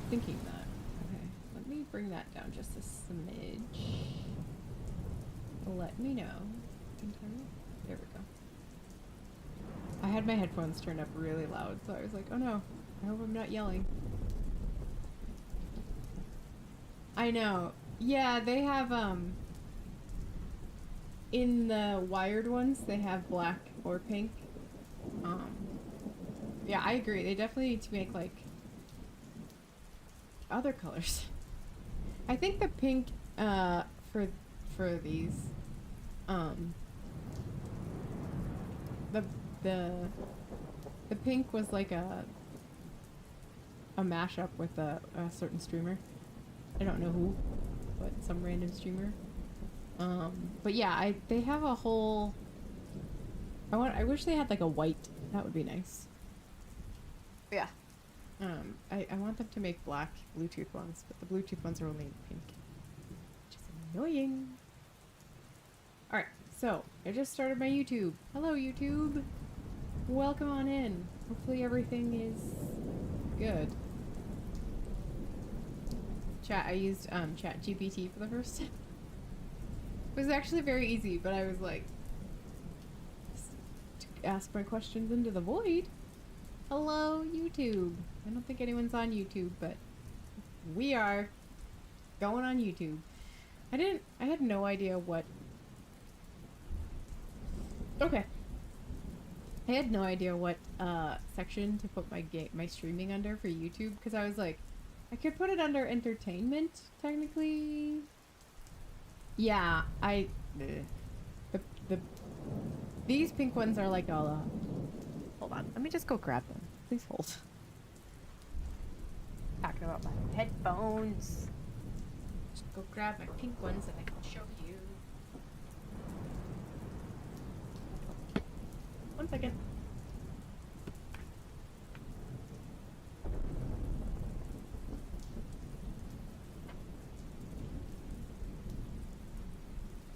thinking that. Okay, let me bring that down just a smidge. Let me know. There we go. I had my headphones turned up really loud, so I was like, oh no, I hope I'm not yelling. I know. Yeah, they have, in the wired ones, they have black or pink. Um, yeah, I agree. They definitely need to make, like, other colors. I think the pink, for, for these, um, the, the, the pink was like a mashup with a certain streamer. I don't know who, but some random streamer. But yeah, they have a whole. I wish they had like a white. That would be nice. Yeah. I want them to make black Bluetooth ones, but the Bluetooth ones are only in pink, which is annoying. All right, so I just started my YouTube. Hello, YouTube. Welcome on in. Hopefully everything is good. Chat. I used Chat GPT for the first time. It was actually very easy, but I was like, ask my questions into the void. Hello, YouTube. I don't think anyone's on YouTube, but we are going on YouTube. I had no idea what. Okay. I had no idea what section to put my streaming under for YouTube, because I was like, I could put it under entertainment, technically. Yeah, the these pink ones are like all hold on, let me just go grab them. Please hold. Talking about my headphones. Just go grab my pink ones and I can show you. One second.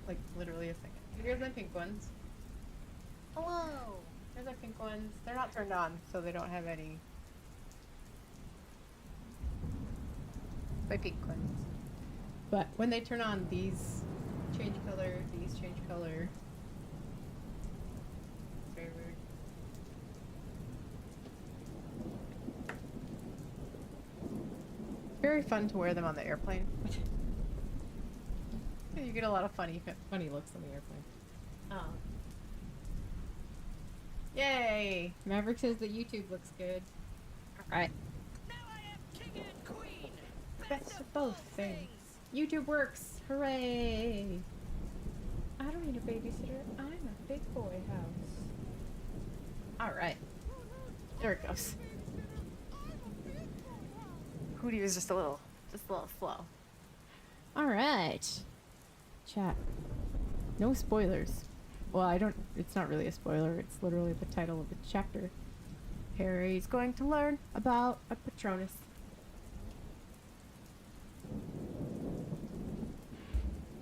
Like literally a second. Here's my pink ones. Hello! Here's our pink ones. They're not turned on, so they don't have any. My pink ones. But when they turn on, these change color, these change color. It's very weird. Very fun to wear them on the airplane. You get a lot of funny looks on the airplane. Oh. Yay! Maverick says that YouTube looks good. Alright. Now I am king and queen. Best of both things. YouTube works! Hooray! I don't need a babysitter. I'm a big boy house. Alright. There it goes. Hootie was just a little slow. Alright. Chat. No spoilers. Well, it's not really a spoiler, it's literally the title of the chapter. Harry's going to learn about a Patronus.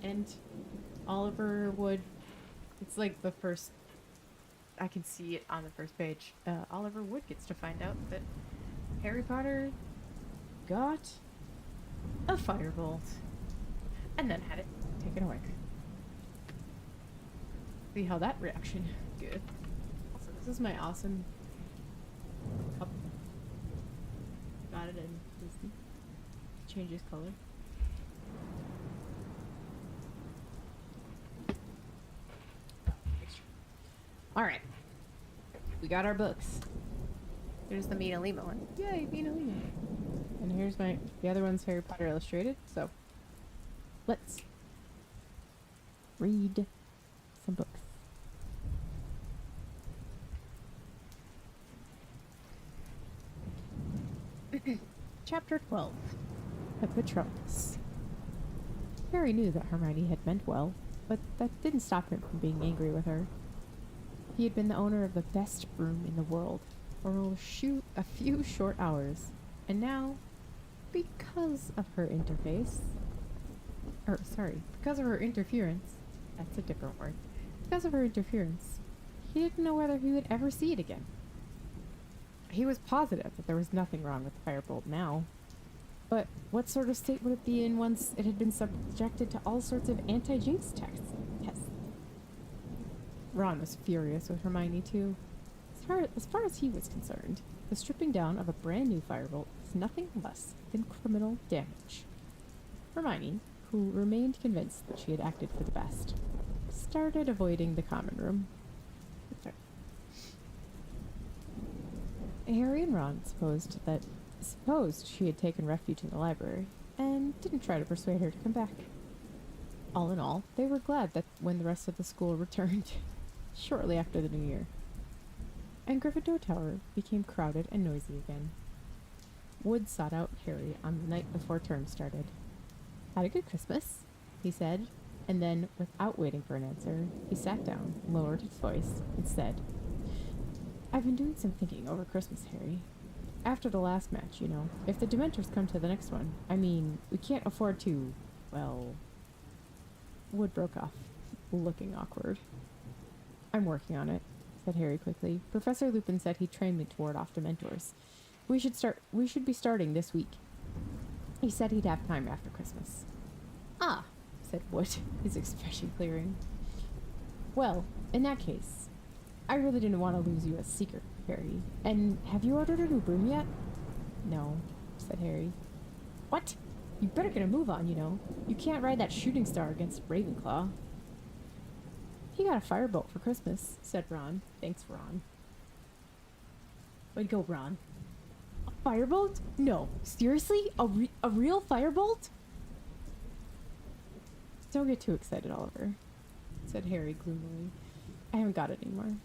And Oliver Wood, it's like the first, I can see it on the first page. Oliver Wood gets to find out that Harry Potter got a firebolt and then had it taken away. See how that reaction good. Also, this is my awesome cup. Got it in Disney. Changes color. Alright. We got our books. Here's the Mina Lima one. Yay, Mina Lima. And here's the other one's Harry Potter Illustrated. So, let's read some books. Chapter 12. The Patronus. Harry knew that Hermione had meant well, but that didn't stop him from being angry with her. He had been the owner of the best room in the world for a few short hours, and now, because of her interference, that's a different word. Because of her interference, he didn't know whether he would ever see it again. He was positive that there was nothing wrong with the firebolt now. But what sort of state would it be in once it had been subjected to all sorts of anti-jinx tests? Ron was furious with Hermione, too. As far as he was concerned, the stripping down of a brand new firebolt was nothing less than criminal damage. Hermione, who remained convinced that she had acted for the best, started avoiding the common room. Harry and Ron supposed she had taken refuge in the library, and didn't try to persuade her to come back. All in all, they were glad that when the rest of the school returned, shortly after the new year, and Gryffindor Tower became crowded and noisy again. Wood sought out Harry on the night before term started. "Had a good Christmas," he said, and then, without waiting for an answer, he sat down, lowered his voice, and said, "I've been doing some thinking over Christmas, Harry. After the last match, you know, if the Dementors come to the next one, I mean, we can't afford to, well..." Wood broke off, looking awkward. "I'm working on it," said Harry quickly. "Professor Lupin said he'd train me to ward off Dementors. We should be starting this week. He said he'd have time after Christmas." "Ah," said Wood, his expression clearing. "Well, in that case, I really didn't want to lose you as Seeker, Harry. And have you ordered a new broom yet?" "No," said Harry. "What? You better get a move on, you know. You can't ride that shooting star against Ravenclaw." "He got a firebolt for Christmas," said Ron. Thanks, Ron. Way to go, Ron. "A firebolt? No, seriously? A real firebolt?" "Don't get too excited, Oliver," said Harry gloomily. "I haven't got it anymore.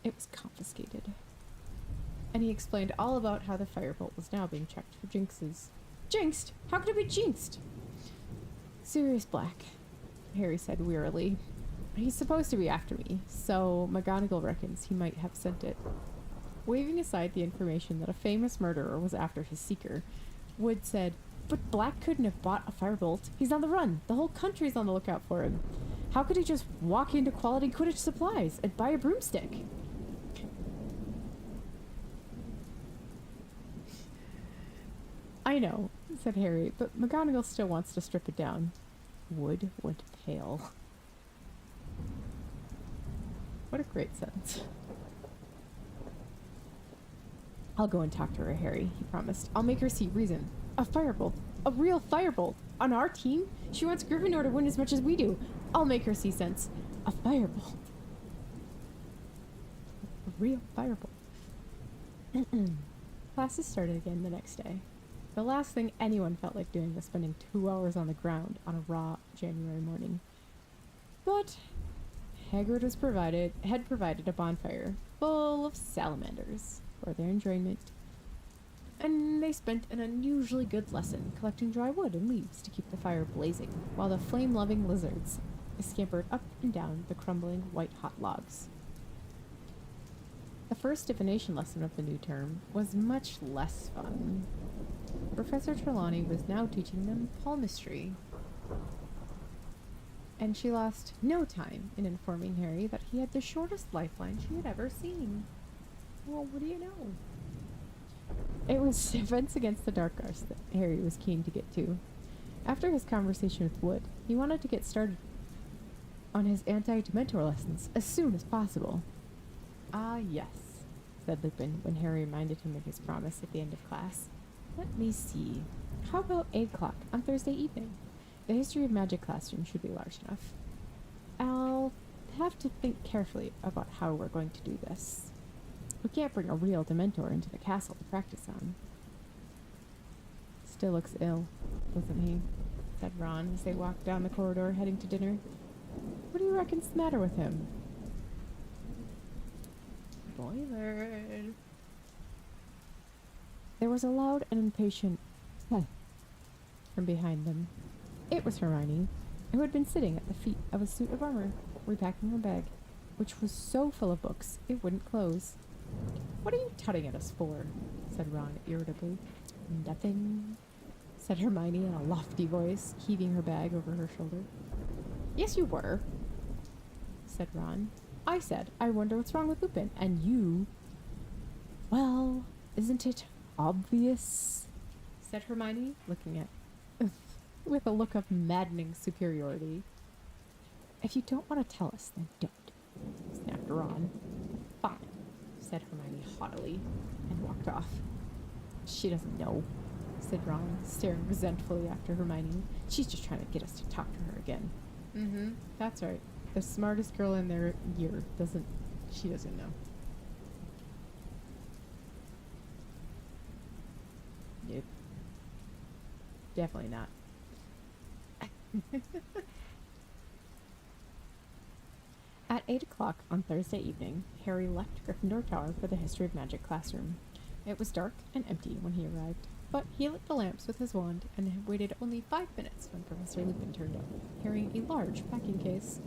It was confiscated." And he explained all about how the firebolt was now being checked for jinxes. "Jinxed? How could it be jinxed?" "Sirius Black," Harry said wearily. "He's supposed to be after me, so McGonagall reckons he might have sent it." Waving aside the information that a famous murderer was after his Seeker, Wood said, "But Black couldn't have bought a firebolt. He's on the run. The whole country's on the lookout for him. How could he just walk into Quality Quidditch Supplies and buy a broomstick?" "I know," said Harry, "but McGonagall still wants to strip it down." Wood went pale. What a great sentence. "I'll go and talk to her, Harry," he promised. "I'll make her see reason. A firebolt. A real firebolt. On our team? She wants Gryffindor to win as much as we do. I'll make her see sense. A firebolt. A real firebolt." Classes started again the next day. The last thing anyone felt like doing was spending 2 hours on the ground on a raw January morning. But Hagrid had provided a bonfire full of salamanders for their enjoyment, and they spent an unusually good lesson collecting dry wood and leaves to keep the fire blazing, while the flame-loving lizards scampered up and down the crumbling white-hot logs. The first divination lesson of the new term was much less fun. Professor Trelawney was now teaching them palmistry, and she lost no time in informing Harry that he had the shortest lifeline she had ever seen. Well, what do you know? It was Defense Against the Dark Arts that Harry was keen to get to. After his conversation with Wood, he wanted to get started on his anti-Dementor lessons as soon as possible. "Ah, yes," said Lupin when Harry reminded him of his promise at the end of class. "Let me see. How about 8 o'clock on Thursday evening? The History of Magic classroom should be large enough. I'll have to think carefully about how we're going to do this. We can't bring a real Dementor into the castle to practice on." "Still looks ill, doesn't he?" said Ron as they walked down the corridor heading to dinner. "What do you reckon's the matter with him?" "Boiler." There was a loud and impatient "Huh" from behind them. It was Hermione, who had been sitting at the feet of a suit of armor, repacking her bag, which was so full of books it wouldn't close. "What are you tutting at us for?" said Ron irritably. "Nothing," said Hermione in a lofty voice, heaving her bag over her shoulder. "Yes, you were," said Ron. "I said, I wonder what's wrong with Lupin, and you..." "Well, isn't it obvious?" said Hermione, looking at with a look of maddening superiority. If you don't want to tell us, then don't, snapped Ron. Fine, said Hermione haughtily, and walked off. She doesn't know, said Ron, staring resentfully after Hermione. She's just trying to get us to talk to her again. Mm-hmm, that's right. The smartest girl in their year doesn't know. Nope. Definitely not. At 8 o'clock on Thursday evening, Harry left Gryffindor Tower for the History of Magic classroom. It was dark and empty when he arrived, but he lit the lamps with his wand and had waited only 5 minutes when Professor Lupin turned up, carrying a large packing case,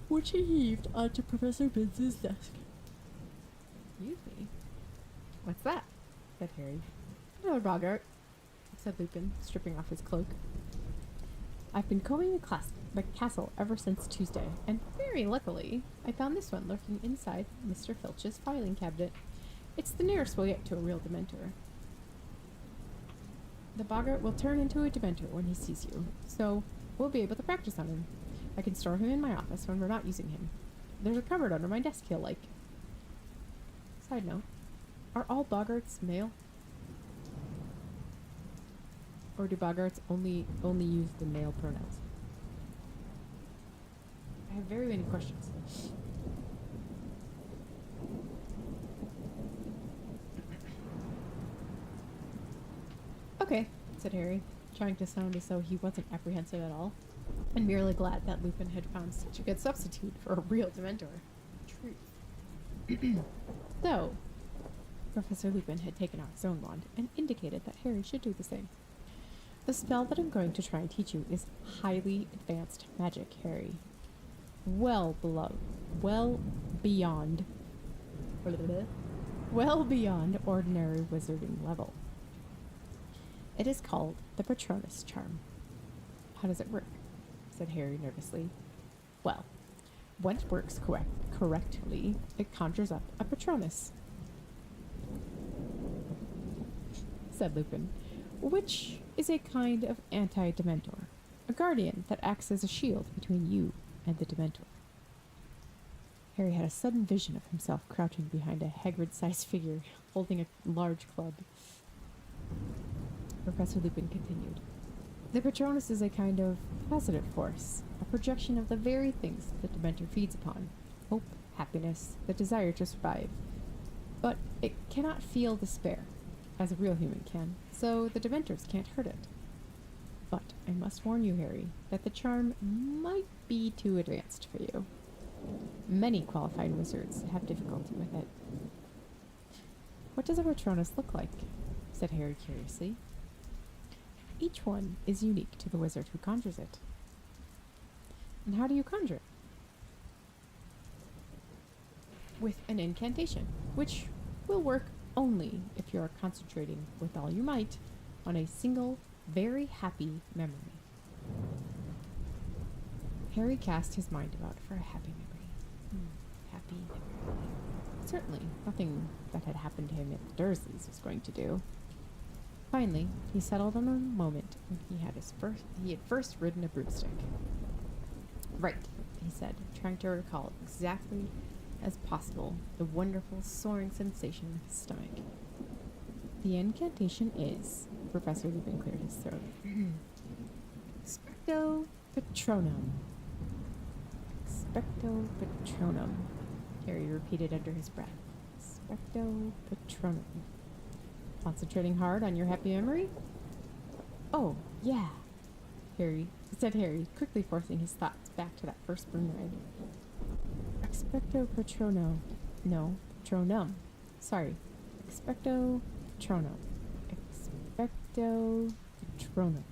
which he heaved onto Professor Binns' desk. Excuse me? What's that? Said Harry. Another boggart, said Lupin, stripping off his cloak. I've been combing the castle ever since Tuesday, and very luckily, I found this one lurking inside Mr. Filch's filing cabinet. It's the nearest we'll get to a real Dementor. The boggart will turn into a Dementor when he sees you, so we'll be able to practice on him. I can store him in my office when we're not using him. There's a cupboard under my desk he'll like. Side note, are all boggarts male? Or do boggarts only use the male pronouns? I have very many questions. Okay, said Harry, trying to sound as though he wasn't apprehensive at all, and merely glad that Lupin had found such a good substitute for a real Dementor. Truth. So, Professor Lupin had taken out his own wand and indicated that Harry should do the same. The spell that I'm going to try and teach you is highly advanced magic, Harry. Well beyond ordinary wizarding level. It is called the Patronus charm. How does it work? Said Harry nervously. Well, when it works correctly, it conjures up a Patronus, said Lupin, which is a kind of anti-Dementor, a guardian that acts as a shield between you and the Dementor. Harry had a sudden vision of himself crouching behind a Hagrid-sized figure holding a large club. Professor Lupin continued. The Patronus is a kind of positive force, a projection of the very things that the Dementor feeds upon: hope, happiness, the desire to survive. But it cannot feel despair, as a real human can, so the Dementors can't hurt it. But I must warn you, Harry, that the charm might be too advanced for you. Many qualified wizards have difficulty with it. What does a Patronus look like? Said Harry curiously. Each one is unique to the wizard who conjures it. And how do you conjure it? With an incantation, which will work only if you are concentrating with all your might on a single, very happy memory. Harry cast his mind about for a happy memory. Happy memory. Certainly, nothing that had happened to him at the Dursleys was going to do. Finally, he settled on a moment when he had first ridden a broomstick. Right, he said, trying to recall exactly as possible the wonderful soaring sensation in his stomach. The incantation is, Professor Lupin cleared his throat, Expecto Patronum. Expecto Patronum, Harry repeated under his breath. Expecto Patronum. Concentrating hard on your happy memory? Oh, yeah, said Harry, quickly forcing his thoughts back to that first broom ride. Expecto Patrono. No, Patronum. Sorry. Expecto Patronum. Expecto Patronum.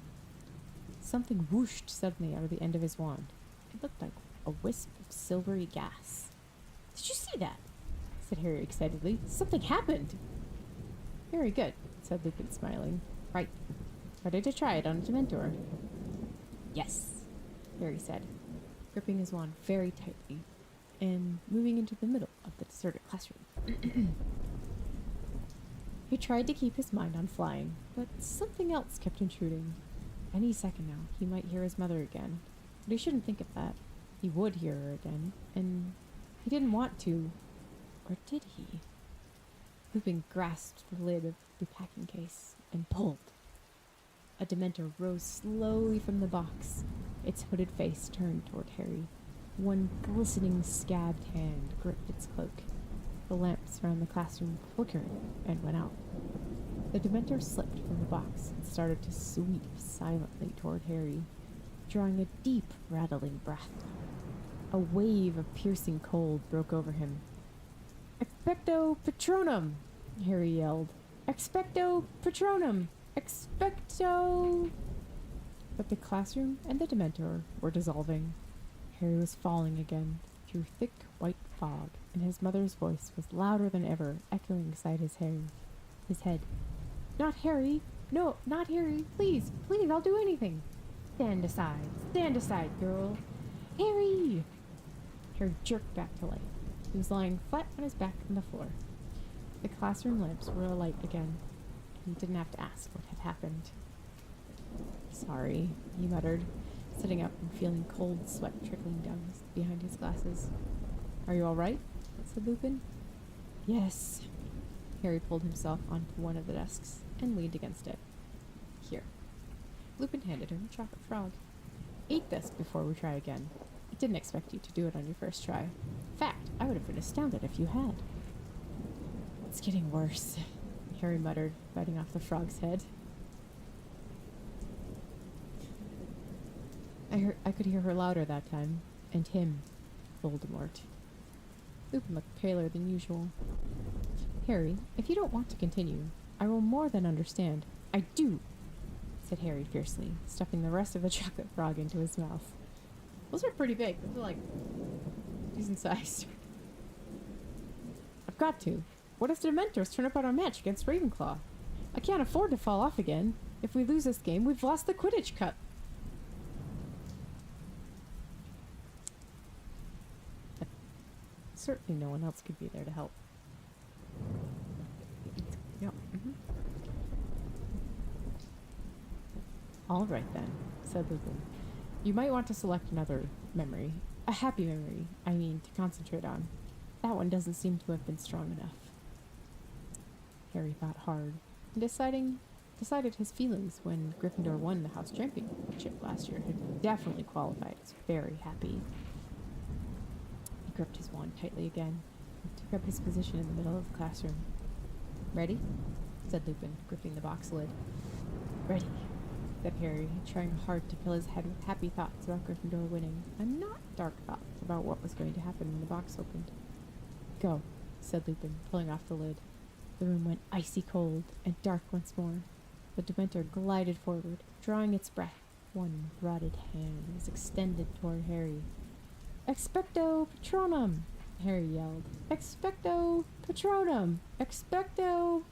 Something whooshed suddenly out of the end of his wand. It looked like a wisp of silvery gas. Did you see that? Said Harry excitedly. Something happened. Very good, said Lupin, smiling. Right. Ready to try it on a Dementor? Yes, Harry said, gripping his wand very tightly and moving into the middle of the deserted classroom. He tried to keep his mind on flying, but something else kept intruding. Any second now, he might hear his mother again. But he shouldn't think of that. He would hear her again, and he didn't want to. Or did he? Lupin grasped the lid of the packing case and pulled. A Dementor rose slowly from the box, its hooded face turned toward Harry. One glistening, scabbed hand gripped its cloak. The lamps around the classroom flickered and went out. The Dementor slipped from the box and started to sweep silently toward Harry, drawing a deep, rattling breath. A wave of piercing cold broke over him. "Expecto Patronum!" Harry yelled. "Expecto Patronum! Expecto—" But the classroom and the Dementor were dissolving. Harry was falling again through thick white fog, and his mother's voice was louder than ever, echoing beside his head. "Not Harry! No, not Harry! Please, please, I'll do anything! Stand aside, girl! Harry!" Harry jerked back to life. He was lying flat on his back on the floor. The classroom lamps were alight again, and he didn't have to ask what had happened. "Sorry," he muttered, sitting up and feeling cold sweat trickling down behind his glasses. "Are you all right?" said Lupin. "Yes." Harry pulled himself onto one of the desks and leaned against it. "Here." Lupin handed him a chocolate frog. "Eat this before we try again. I didn't expect you to do it on your first try. In fact, I would have been astounded if you had." "It's getting worse," Harry muttered, biting off the frog's head. I could hear her louder that time. And him. Voldemort. Lupin looked paler than usual. "Harry, if you don't want to continue, I will more than understand." "I do," said Harry fiercely, stuffing the rest of the chocolate frog into his mouth. Those are pretty big. Those are like decent sized. "I've got to. What if the Dementors turn up on our match against Ravenclaw? I can't afford to fall off again. If we lose this game, we've lost the Quidditch Cup." But certainly no one else could be there to help. Yep. "All right then," said Lupin. "You might want to select another memory. A happy memory, I mean, to concentrate on. That one doesn't seem to have been strong enough." Harry thought hard, and decided his feelings when Gryffindor won the house championship last year had definitely qualified as very happy. He gripped his wand tightly again and took up his position in the middle of the classroom. "Ready?" said Lupin, gripping the box lid. "Ready," said Harry, trying hard to fill his head with happy thoughts about Gryffindor winning, and not dark thoughts about what was going to happen when the box opened. "Go," said Lupin, pulling off the lid. The room went icy cold and dark once more. The Dementor glided forward, drawing its breath. One rotted hand was extended toward Harry. "Expecto Patronum!" Harry yelled. "Expecto Patronum! Expecto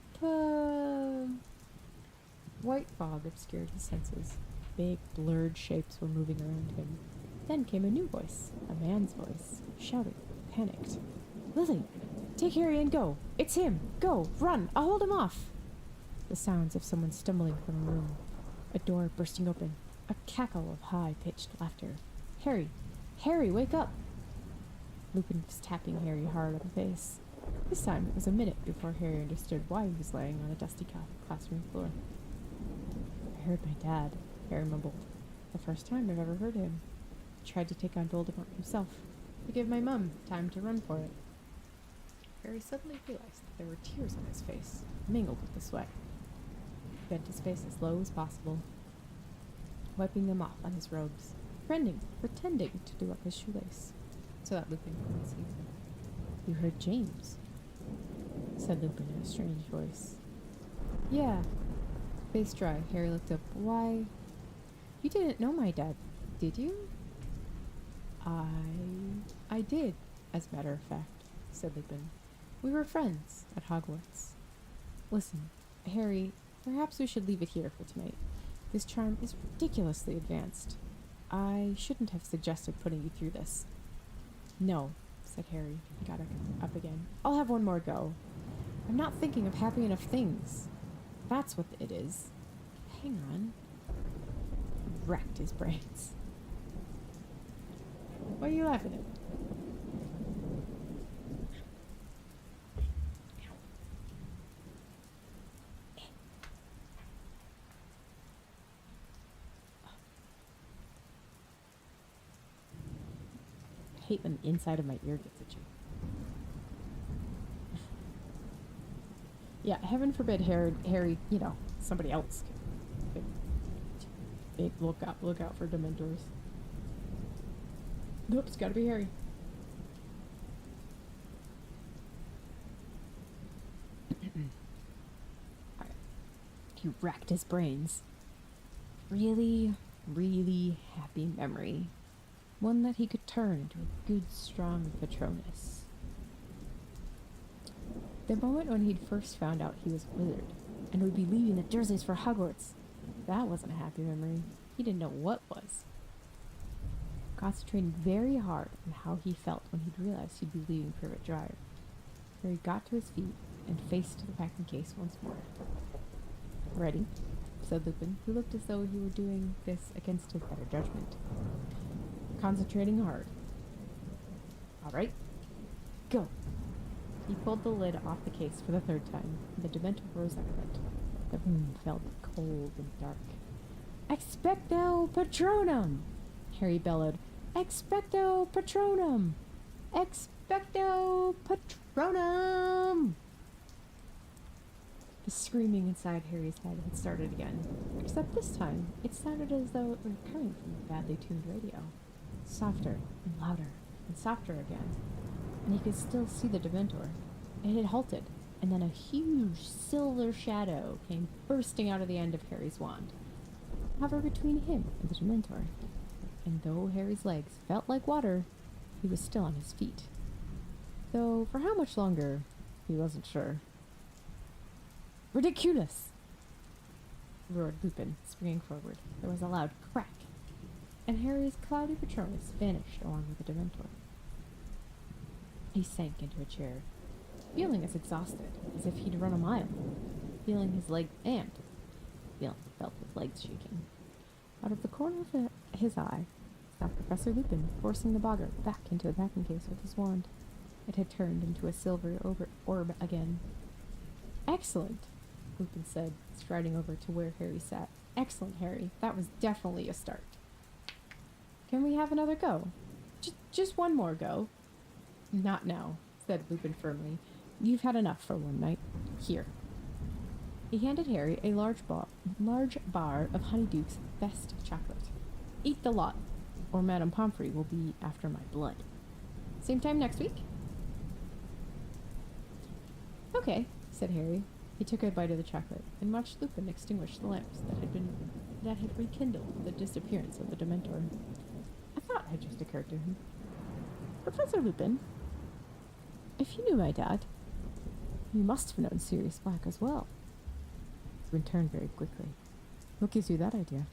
White fog obscured his senses. Big, blurred shapes were moving around him. Then came a new voice, a man's voice, shouting, panicked. "Lily! Take Harry and go! It's him! Go! Run! I'll hold him off!" The sounds of someone stumbling from a room. A door bursting open. A cackle of high-pitched laughter. "Harry! Harry, wake up!" Lupin was tapping Harry hard on the face. This time it was a minute before Harry understood why he was laying on a dusty classroom floor. "I heard my dad," Harry mumbled. "The first time I've ever heard him. He tried to take on Voldemort himself, to give my mum time to run for it." Harry suddenly realized that there were tears on his face, mingled with the sweat. He bent his face as low as possible, wiping them off on his robes, pretending to do up his shoelace, so that Lupin couldn't see him. "You heard James," said Lupin in a strange voice. "Yeah." Face dry, Harry looked up. "Why, you didn't know my dad, did you?" I did, as a matter of fact," said Lupin. "We were friends at Hogwarts. Listen, Harry, perhaps we should leave it here for tonight. This charm is ridiculously advanced. I shouldn't have suggested putting you through this." "No," said Harry, and got up again. "I'll have one more go. I'm not thinking of happy enough things. That's what it is. Hang on. Wrecked his brains. What are you laughing at? I hate when the inside of my ear gets itchy. Yeah, heaven forbid Harry, you know, somebody else could look out for Dementors. Nope, it's gotta be Harry. Alright. You wrecked his brains. Really, really happy memory. One that he could turn into a good, strong Patronus. The moment when he'd first found out he was a wizard and would be leaving the Dursleys for Hogwarts, that wasn't a happy memory. He didn't know what was. Concentrating very hard on how he felt when he'd realized he'd be leaving Privet Drive. Harry got to his feet and faced the packing case once more. Ready? Said Lupin, who looked as though he were doing this against his better judgment. Concentrating hard. All right, go. He pulled the lid off the case for the third time, and the Dementor rose out of it. The room felt cold and dark. Expecto Patronum! Harry bellowed. Expecto Patronum! Expecto Patronum! The screaming inside Harry's head had started again, except this time it sounded as though it were coming from the badly tuned radio. Softer and louder and softer again, and he could still see the Dementor. It had halted, and then a huge silver shadow came bursting out of the end of Harry's wand, hover between him and the Dementor. And though Harry's legs felt like water, he was still on his feet. Though for how much longer, he wasn't sure. Ridiculous! Roared Lupin, springing forward. There was a loud crack, and Harry's cloudy Patronus vanished along with the Dementor. He sank into a chair, feeling as exhausted as if he'd run a mile, feeling his legs felt his legs shaking. Out of the corner of his eye, saw Professor Lupin forcing the boggart back into the packing case with his wand. It had turned into a silver orb again. Excellent, Lupin said, striding over to where Harry sat. Excellent, Harry. That was definitely a start. Can we have another go? Just one more go. Not now, said Lupin firmly. You've had enough for one night. Here. He handed Harry a large bar of Honeyduke's best chocolate. Eat the lot, or Madame Pomfrey will be after my blood. Same time next week? Okay, said Harry. He took a bite of the chocolate and watched Lupin extinguish the lamps that had rekindled the disappearance of the Dementor. A thought had just occurred to him. Professor Lupin, if you knew my dad, you must have known Sirius Black as well. Lupin turned very quickly. What gives you that idea?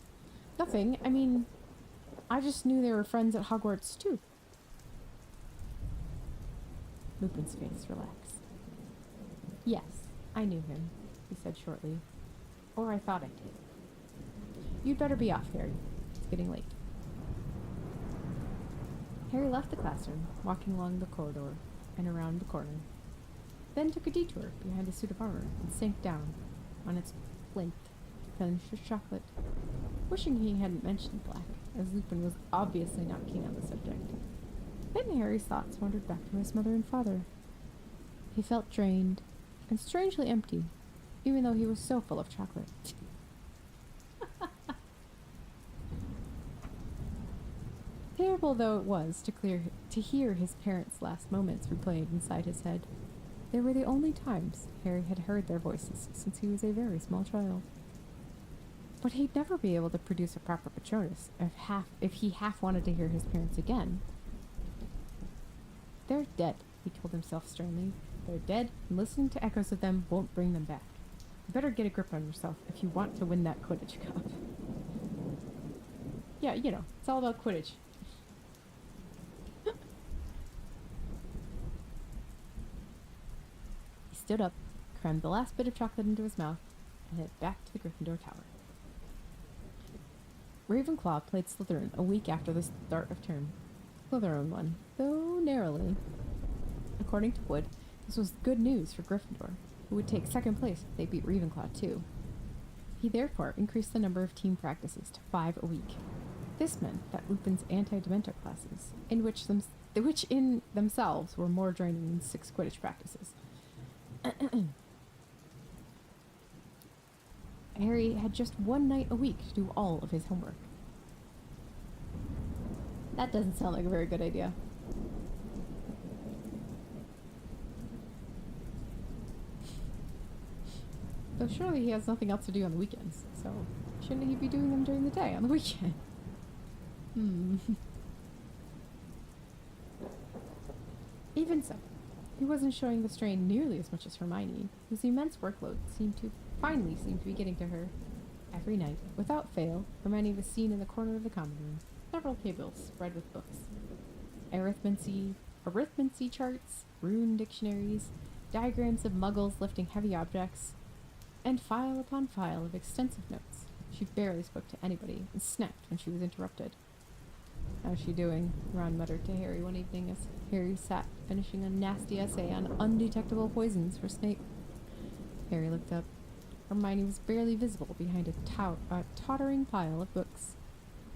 Nothing. I mean, I just knew they were friends at Hogwarts, too. Lupin's face relaxed. Yes, I knew him, he said shortly. Or I thought I did. You'd better be off, Harry. It's getting late. Harry left the classroom, walking along the corridor and around the corner, then took a detour behind a suit of armor and sank down on its plinth to finish his chocolate, wishing he hadn't mentioned Black, as Lupin was obviously not keen on the subject. Then Harry's thoughts wandered back to his mother and father. He felt drained and strangely empty, even though he was so full of chocolate. Terrible though it was to hear his parents' last moments replayed inside his head, they were the only times Harry had heard their voices since he was a very small child. But he'd never be able to produce a proper Patronus if he half wanted to hear his parents again. They're dead, he told himself sternly. They're dead, and listening to echoes of them won't bring them back. You better get a grip on yourself if you want to win that Quidditch Cup. Yeah, you know, it's all about Quidditch. He stood up, crammed the last bit of chocolate into his mouth, and headed back to the Gryffindor Tower. Ravenclaw played Slytherin a week after the start of term. Slytherin won, though narrowly. According to Wood, this was good news for Gryffindor, who would take second place if they beat Ravenclaw too. He therefore increased the number of team practices to 5 a week. This meant that Lupin's anti-Dementor classes, which in themselves were more draining than 6 Quidditch practices. Harry had just 1 night a week to do all of his homework. That doesn't sound like a very good idea. Though surely he has nothing else to do on the weekends, so shouldn't he be doing them during the day on the weekend? Even so, he wasn't showing the strain nearly as much as Hermione, whose immense workload finally seemed to be getting to her. Every night, without fail, Hermione was seen in the corner of the common room, several tables spread with books. Arithmancy charts, rune dictionaries, diagrams of muggles lifting heavy objects, and file upon file of extensive notes. She barely spoke to anybody and snapped when she was interrupted. "How's she doing?" Ron muttered to Harry one evening as Harry sat finishing a nasty essay on undetectable poisons for Snape. Harry looked up. Hermione was barely visible behind a tottering pile of books.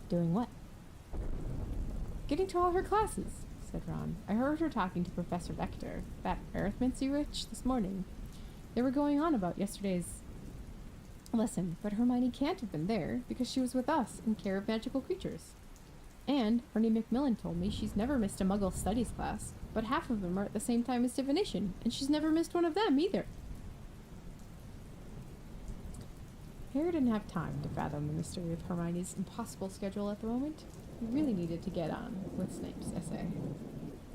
"Doing what?" "Getting to all her classes," said Ron. "I heard her talking to Professor Lecter, that arithmancy witch, this morning. They were going on about yesterday's lesson, but Hermione can't have been there because she was with us in care of magical creatures. And Ernie Macmillan told me she's never missed a Muggle studies class, but half of them are at the same time as divination, and she's never missed one of them either." Harry didn't have time to fathom the mystery of Hermione's impossible schedule at the moment. He really needed to get on with Snape's essay.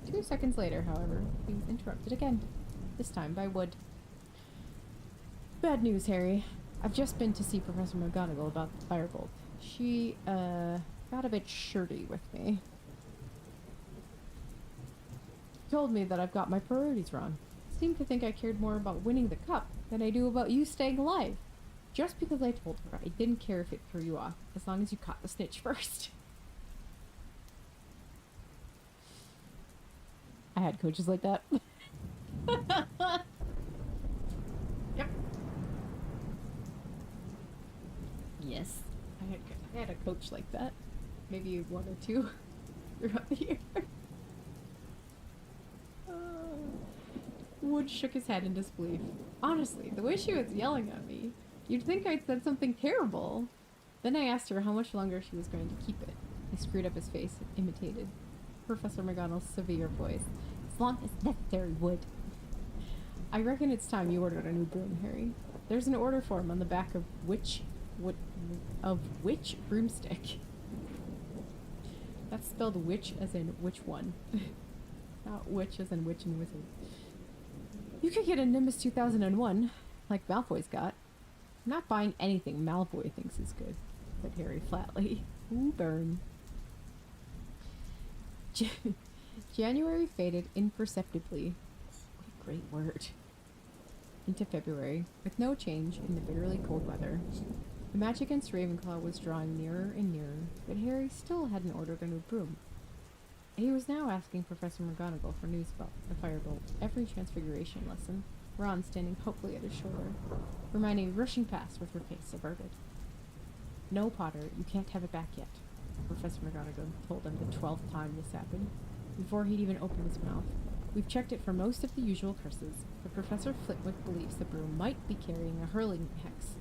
2 seconds later, however, he was interrupted again, this time by Wood. "Bad news, Harry. I've just been to see Professor McGonagall about the firebolt. She, got a bit shirty with me. Told me that I've got my priorities wrong. Seemed to think I cared more about winning the cup than I do about you staying alive. Just because I told her I didn't care if it threw you off, as long as you caught the snitch first." I had coaches like that. Yep. Yes, I had a coach like that. Maybe 1 or 2 throughout the year. Wood shook his head in disbelief. Honestly, the way she was yelling at me, you'd think I'd said something terrible. Then I asked her how much longer she was going to keep it. He screwed up his face and imitated Professor McGonagall's severe voice. "As long as necessary, Wood." "I reckon it's time you ordered a new broom, Harry. There's an order form on the back of which broomstick." That's spelled witch as in which one. Not witch as in witch and wizard. "You could get a Nimbus 2001, like Malfoy's got." "I'm not buying anything Malfoy thinks is good," said Harry flatly. Ooh, burn. January faded imperceptibly. What a great word. Into February, with no change in the bitterly cold weather. The match against Ravenclaw was drawing nearer and nearer, but Harry still hadn't ordered a new broom. He was now asking Professor McGonagall for news about the firebolt every Transfiguration lesson, Ron standing hopefully at his shoulder, Hermione rushing past with her face averted. "No, Potter, you can't have it back yet," Professor McGonagall told him the 12th time this happened, before he'd even opened his mouth. "We've checked it for most of the usual curses, but Professor Flitwick believes the broom might be carrying a hurling hex,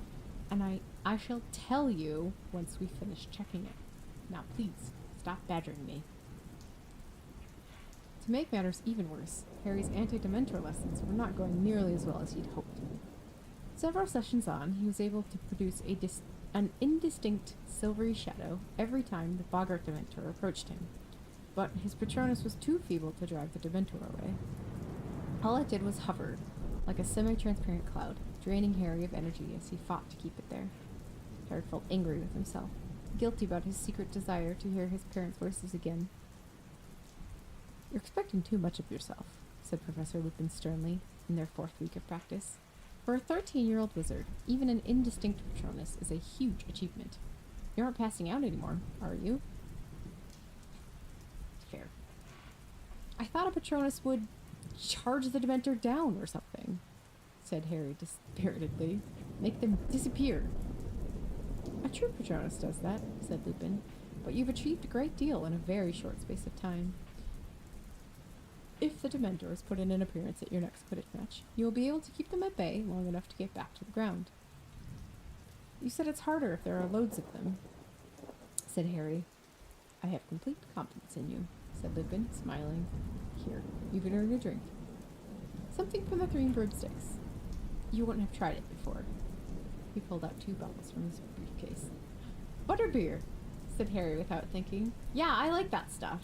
and I shall tell you once we finish checking it. Now please, stop badgering me." To make matters even worse, Harry's anti-Dementor lessons were not going nearly as well as he'd hoped. Several sessions on, he was able to produce an indistinct silvery shadow every time the Boggart Dementor approached him, but his Patronus was too feeble to drive the Dementor away. All it did was hover, like a semi-transparent cloud, draining Harry of energy as he fought to keep it there. Harry felt angry with himself, guilty about his secret desire to hear his parents' voices again. "You're expecting too much of yourself," said Professor Lupin sternly, in their 4th week of practice. For a 13-year-old wizard, even an indistinct Patronus is a huge achievement. You aren't passing out anymore, are you? Fair. I thought a Patronus would charge the Dementor down or something, said Harry dispiritedly. Make them disappear. A true Patronus does that, said Lupin, but you've achieved a great deal in a very short space of time. If the Dementors put in an appearance at your next Quidditch match, you will be able to keep them at bay long enough to get back to the ground. You said it's harder if there are loads of them, said Harry. I have complete confidence in you, said Lupin, smiling. Here, you can earn a drink. Something from the 3 broomsticks. You wouldn't have tried it before. He pulled out 2 bottles from his briefcase. Butterbeer, said Harry without thinking. Yeah, I like that stuff.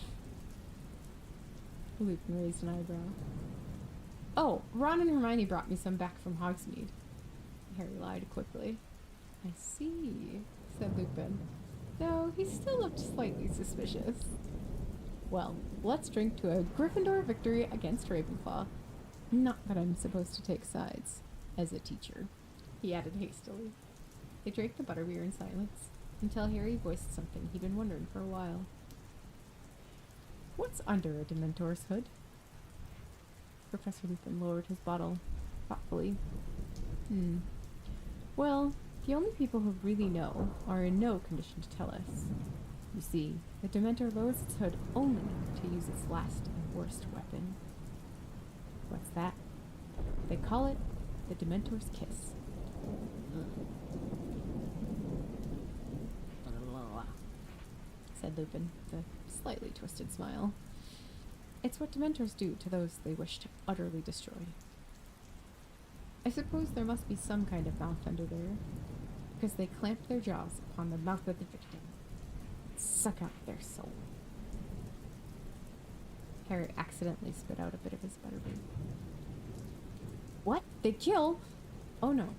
Lupin raised an eyebrow. Oh, Ron and Hermione brought me some back from Hogsmeade. Harry lied quickly. I see, said Lupin, though he still looked slightly suspicious. Well, let's drink to a Gryffindor victory against Ravenclaw. Not that I'm supposed to take sides, as a teacher, he added hastily. They drank the butterbeer in silence, until Harry voiced something he'd been wondering for a while. What's under a Dementor's hood? Professor Lupin lowered his bottle thoughtfully. Well, the only people who really know are in no condition to tell us. You see, the Dementor lowers its hood only to use its last and worst weapon. What's that? They call it the Dementor's kiss. Said Lupin, with a slightly twisted smile. It's what Dementors do to those they wish to utterly destroy. I suppose there must be some kind of mouth under there, because they clamp their jaws upon the mouth of the victim, and suck out their soul. Harry accidentally spit out a bit of his butterbeer. What? They kill? Oh no,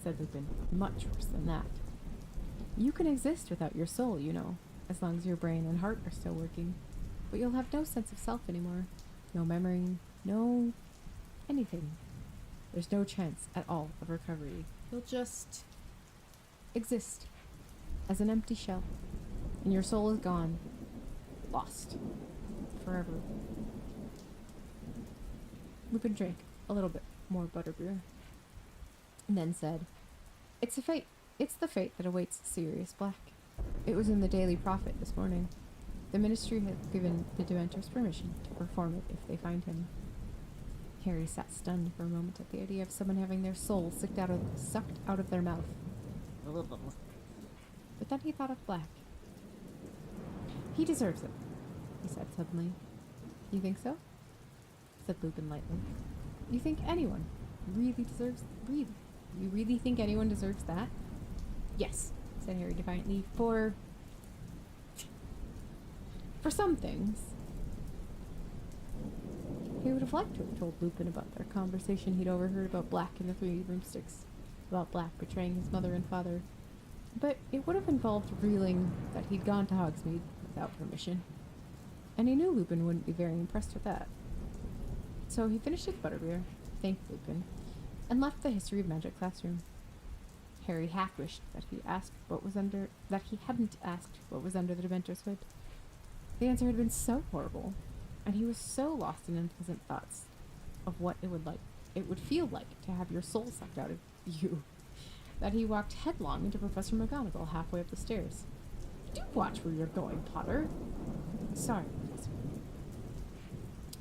said Lupin, much worse than that. You can exist without your soul, you know, as long as your brain and heart are still working. But you'll have no sense of self anymore. No memory, no anything. There's no chance at all of recovery. You'll just exist as an empty shell. And your soul is gone. Lost. Forever. Lupin drank a little bit more butterbeer, and then said, It's a fate. It's the fate that awaits Sirius Black. It was in the Daily Prophet this morning. The Ministry has given the Dementors permission to perform it if they find him. Harry sat stunned for a moment at the idea of someone having their soul sucked out of their mouth. But then he thought of Black. He deserves it, he said suddenly. You think so? Said Lupin lightly. You think anyone really deserves... Really? You really think anyone deserves that? Yes, said Harry defiantly. For some things. He would have liked to have told Lupin about their conversation he'd overheard about Black and the 3 broomsticks, about Black betraying his mother and father, but it would have involved revealing that he'd gone to Hogsmeade without permission, and he knew Lupin wouldn't be very impressed with that. So he finished his butterbeer, thanked Lupin, and left the History of Magic classroom. Harry half wished that he hadn't asked what was under the Dementor's hood. The answer had been so horrible, and he was so lost in unpleasant thoughts of what it would feel like to have your soul sucked out of you, that he walked headlong into Professor McGonagall halfway up the stairs. Do watch where you're going, Potter. Sorry, Professor.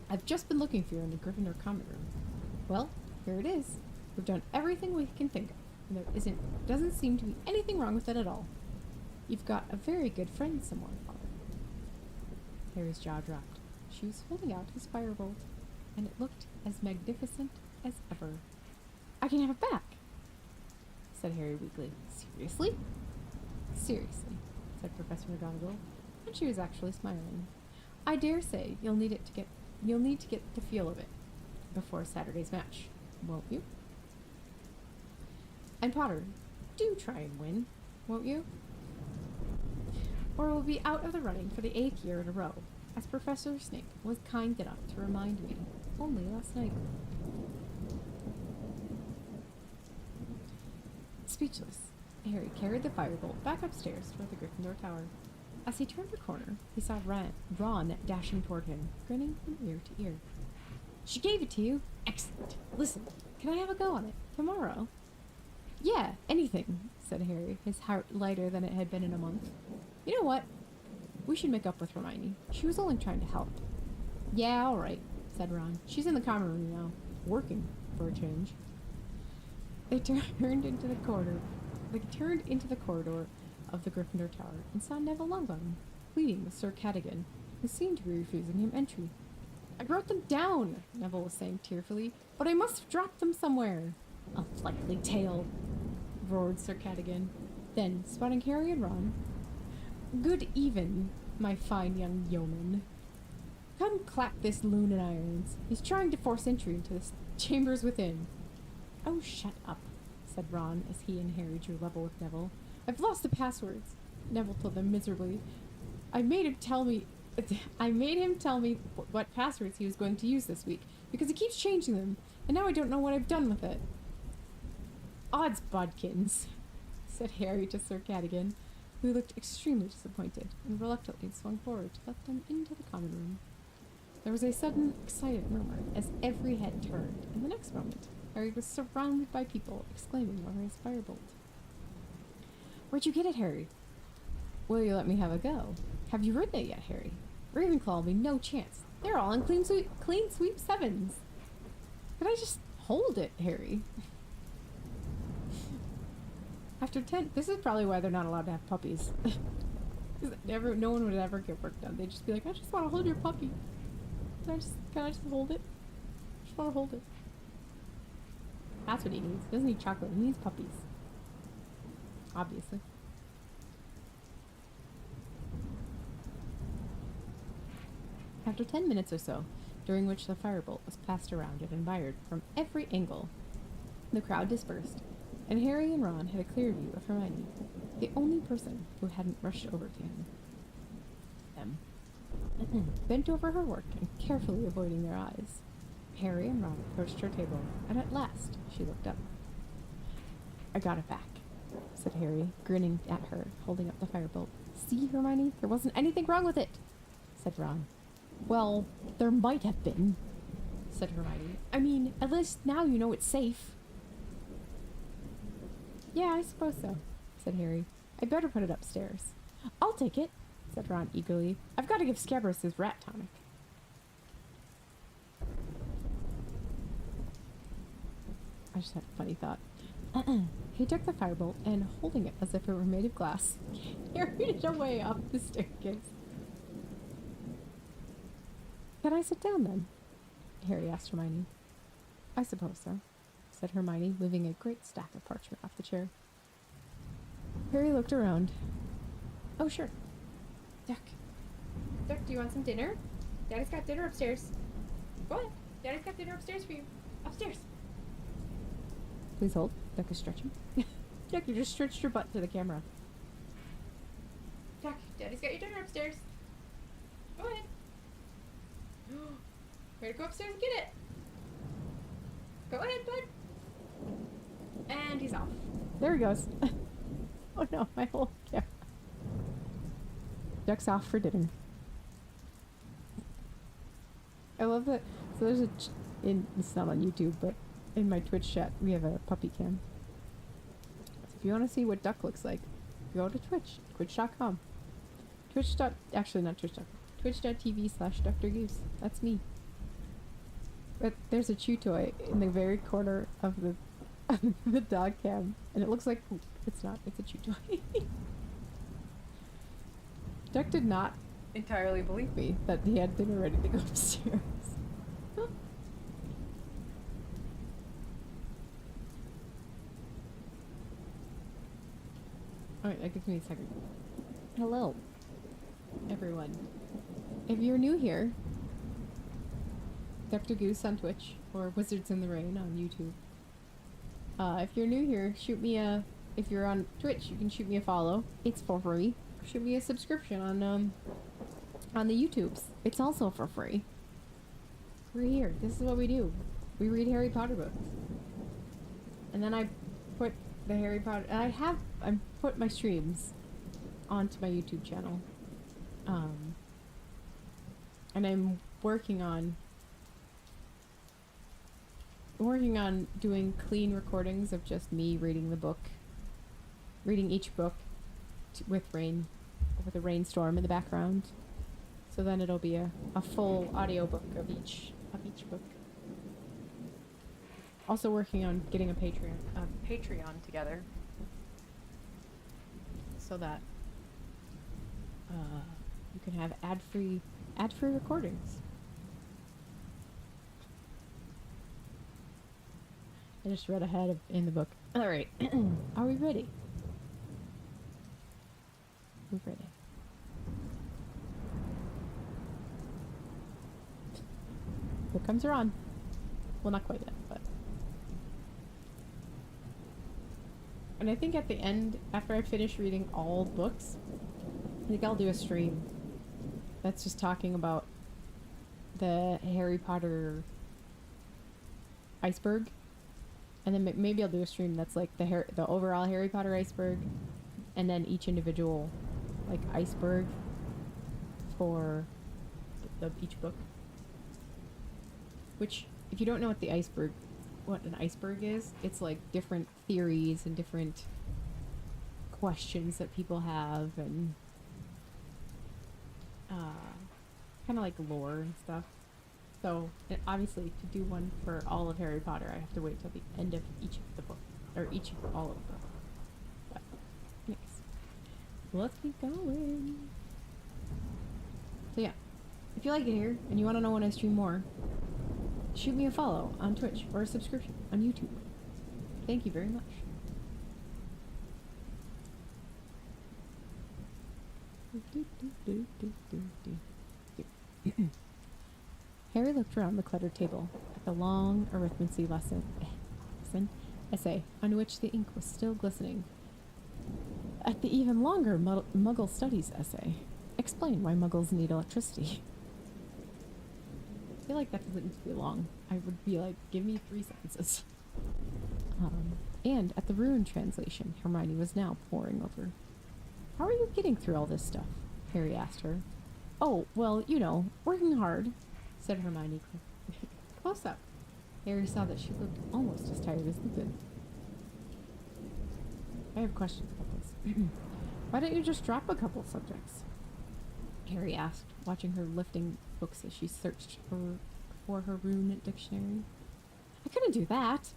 I've just been looking for you in the Gryffindor common room. Well, here it is. We've done everything we can think of, and there doesn't seem to be anything wrong with it at all. You've got a very good friend somewhere, Potter. Harry's jaw dropped. She was holding out his firebolt, and it looked as magnificent as ever. I can have it back, said Harry weakly. Seriously? Seriously, said Professor McGonagall, and she was actually smiling. I dare say you'll need to get the feel of it before Saturday's match, won't you? And Potter, do try and win, won't you? Or we'll be out of the running for the 8th year in a row, as Professor Snape was kind enough to remind me only last night. Speechless, Harry carried the firebolt back upstairs toward the Gryffindor tower. As he turned the corner, he saw Ron dashing toward him, grinning from ear to ear. She gave it to you? Excellent. Listen, can I have a go on it? Tomorrow? Yeah, anything, said Harry, his heart lighter than it had been in a month. You know what? We should make up with Hermione. She was only trying to help. Yeah, all right, said Ron. She's in the common room now, working for a change. They turned into the corridor. Of the Gryffindor Tower and saw Neville Longbottom pleading with Sir Cadogan, who seemed to be refusing him entry. I wrote them down, Neville was saying tearfully, but I must have dropped them somewhere. A likely tale, roared Sir Cadogan. Then, spotting Harry and Ron, good even, my fine young yeoman. Come clap this loon in irons. He's trying to force entry into the chambers within. Oh, shut up, said Ron as he and Harry drew level with Neville. I've lost the passwords, Neville told them miserably. I made him tell me what passwords he was going to use this week, because he keeps changing them, and now I don't know what I've done with it. Odds bodkins, said Harry to Sir Cadogan, who looked extremely disappointed, and reluctantly swung forward to let them into the common room. There was a sudden, excited murmur as every head turned, and the next moment, Harry was surrounded by people exclaiming over his firebolt. Where'd you get it, Harry? Will you let me have a go? Have you ridden it yet, Harry? Ravenclaw will be no chance. They're all in clean sweep 7s. Could I just hold it, Harry? After 10, this is probably why they're not allowed to have puppies. No one would ever get work done. They'd just be like, I just want to hold your puppy. Can I just hold it? I just want to hold it. That's what he needs. He doesn't need chocolate. He needs puppies. Obviously. After 10 minutes or so, during which the firebolt was passed around and admired from every angle, the crowd dispersed, and Harry and Ron had a clear view of Hermione, the only person who hadn't rushed over to him. Them. Bent over her work and carefully avoiding their eyes. Harry and Ron approached her table, and at last she looked up. I got it back, said Harry, grinning at her, holding up the firebolt. See, Hermione? There wasn't anything wrong with it, said Ron. Well, there might have been, said Hermione. I mean, at least now you know it's safe. Yeah, I suppose so, said Harry. I'd better put it upstairs. I'll take it, said Ron eagerly. I've got to give Scabrous his rat tonic. I just had a funny thought. He took the firebolt and, holding it as if it were made of glass, carried it away up the staircase. Can I sit down, then? Harry asked Hermione. I suppose so, said Hermione, moving a great stack of parchment off the chair. Harry looked around. Oh, sure. Duck, do you want some dinner? Daddy's got dinner upstairs. Go ahead. Daddy's got dinner upstairs for you. Upstairs. Please hold. Duck is stretching. Duck, you just stretched your butt to the camera. Duck, Daddy's got your dinner upstairs. Go ahead. Ready to go upstairs and get it. Go ahead, bud. And he's off. There he goes. Oh no, my whole camera. Duck's off for dinner. I love that. So there's it's not on YouTube, but in my Twitch chat, we have a puppy cam. So if you want to see what Duck looks like, go to Twitch, twitch.com. Actually not twitch.com. Twitch.tv/Dr. Goose. That's me. But there's a chew toy in the very corner of the dog cam, and it looks like poop. It's not. It's a chew toy. Duck did not entirely believe me that he had dinner ready to go upstairs. Alright, that gives me a second. Hello, everyone. If you're new here, Dr. Goose on Twitch, or Wizards in the Rain on YouTube. If you're new here, if you're on Twitch, you can shoot me a follow. It's for free. Shoot me a subscription on the YouTubes. It's also for free. We're here. This is what we do. We read Harry Potter books. And then I put the Harry Potter, and I put my streams onto my YouTube channel, and I'm working on doing clean recordings of just me reading each book with a rainstorm in the background. So then it'll be a full audiobook of each book. Also working on getting a Patreon together, so that you can have ad-free recordings. I just read ahead in the book. All right, are we ready? We're ready. Here comes Ron. Well, not quite yet, but. And I think at the end, after I finish reading all books, I think I'll do a stream that's just talking about the Harry Potter iceberg. And then maybe I'll do a stream that's like the overall Harry Potter iceberg, and then each individual like iceberg for each book. Which, if you don't know what an iceberg is, it's like different theories and different questions that people have, and kind of like lore and stuff. So, obviously, to do one for all of Harry Potter, I have to wait till the end of each of the books, or all of them. But, anyways, let's keep going. So yeah, if you like it here and you want to know when I stream more, shoot me a follow on Twitch or a subscription on YouTube. Thank you very much. Harry looked around the cluttered table at the long arithmancy essay on which the ink was still glistening. At the even longer Muggle Studies essay. Explain why Muggles need electricity. I feel like that doesn't need to be long. I would be like, give me 3 sentences. And at the Rune translation Hermione was now poring over. How are you getting through all this stuff? Harry asked her. Oh, well, you know, working hard, said Hermione. Close up. Harry saw that she looked almost as tired as Lupin. I have questions about this. Why don't you just drop a couple subjects? Harry asked, watching her lifting books as she searched for her rune dictionary. I couldn't do that,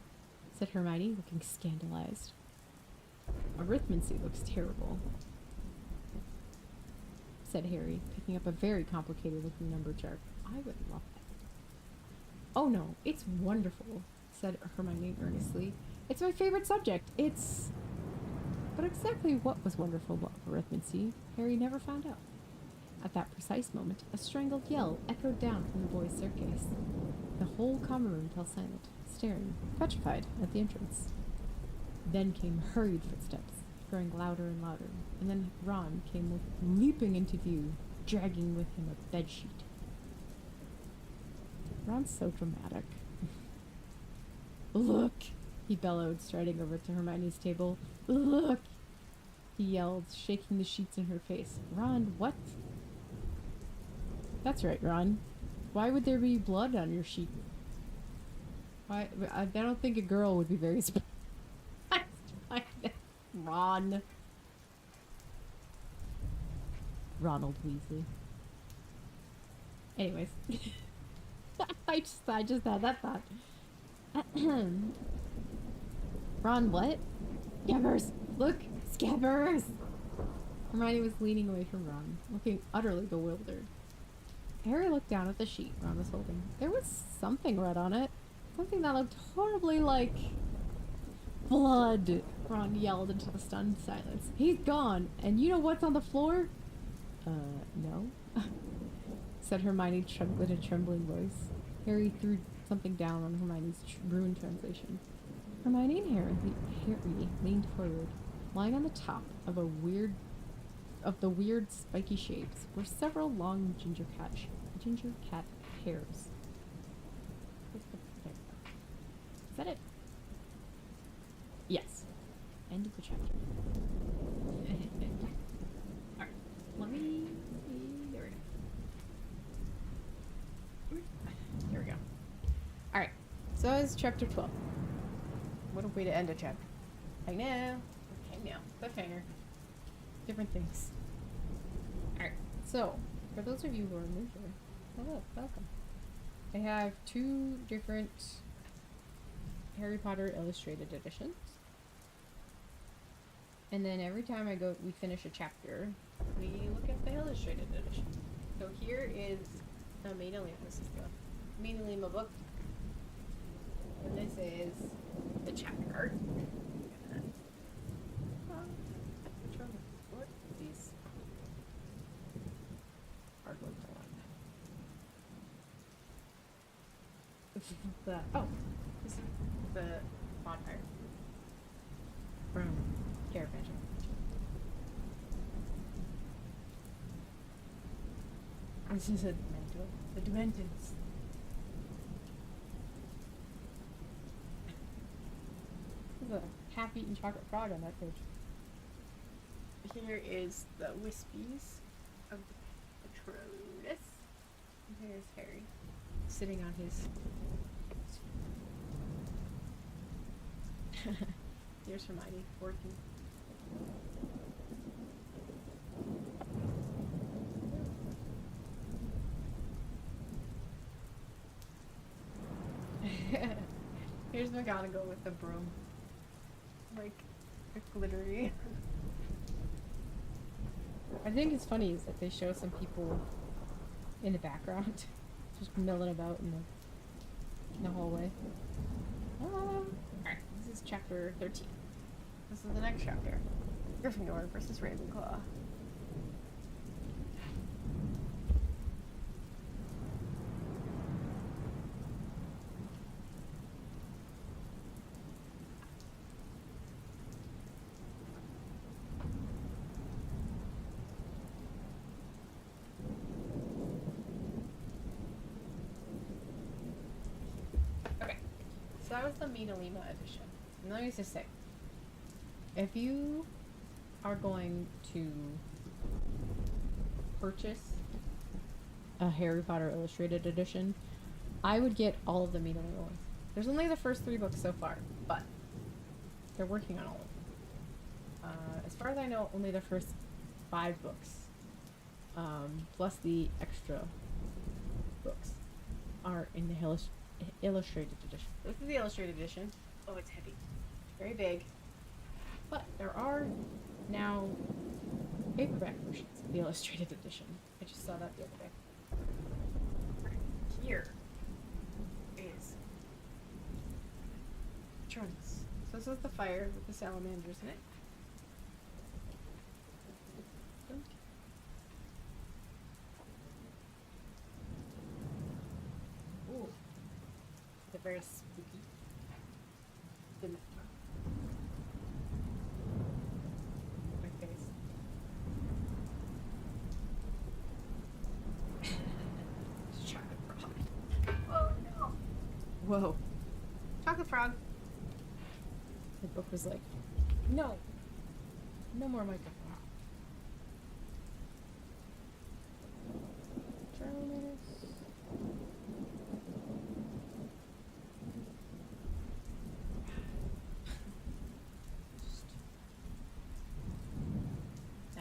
said Hermione, looking scandalized. Arithmancy looks terrible, said Harry, picking up a very complicated-looking number chart. I would love that. Oh no, it's wonderful, said Hermione earnestly. It's my favorite subject. But exactly what was wonderful about arithmancy, Harry never found out. At that precise moment, a strangled yell echoed down from the boys' staircase. The whole common room fell silent, staring, petrified, at the entrance. Then came hurried footsteps, growing louder and louder, and then Ron came leaping into view, dragging with him a bedsheet. Ron's so dramatic. Look, he bellowed, striding over to Hermione's table. Look, he yelled, shaking the sheets in her face. Ron, what? That's right, Ron. Why would there be blood on your sheet? Why? I don't think a girl would be very surprised by that. Ron. Ronald Weasley. Anyways. I just had that thought. Ron, what? Scabbers! Look! Scabbers! Hermione was leaning away from Ron, looking utterly bewildered. Harry looked down at the sheet Ron was holding. There was something red on it. Something that looked horribly like blood. Ron yelled into the stunned silence. He's gone! And you know what's on the floor? No? said Hermione with a trembling voice. Harry threw something down on Hermione's rune translation. Hermione and Harry leaned forward. Lying on the top of the weird spiky shapes were several long ginger cat hairs. Is that it? Yes. end of the chapter. Alright, let me. There we go. There we go. Alright, so that is chapter 12. What a way to end a chapter. I know. Cliffhanger. Different things. Alright, so, for those of you who are new here, hello, welcome. I have 2 different Harry Potter illustrated editions. And then every time we finish a chapter, we look at the illustrated edition. So here is the Maida Lima. This is the Maida Lima book. And this is the chapter card. Which one? What? These artwork on. This is the bonfire from Caravan. This is a Dementor. The Dementors. There's a half-eaten chocolate frog on that page. Here is the Wispies of the Patronus. And here's Harry sitting on his. Here's Hermione working. Here's McGonagall with the broom. Like, glittery. I think it's funny is that they show some people in the background just milling about in the hallway. Alright, this is chapter 13. This is the next chapter. Gryffindor versus Ravenclaw. That was the Maida Lima edition. And let me just say, if you are going to purchase a Harry Potter illustrated edition, I would get all of the Maida Lima ones. There's only the first 3 books so far, but they're working on all of them. As far as I know, only the first 5 books, plus the extra books, are in the illustrated edition. This is the illustrated edition. Oh, it's heavy. Very big. But there are now paperback versions of the illustrated edition. I just saw that the other day. Here is Patronus. So this is the fire with the salamanders in it. Ooh. They're very spooky. My face. Chocolate frog. Oh no! Whoa. Chocolate frog. The book was like, no. No more microphone.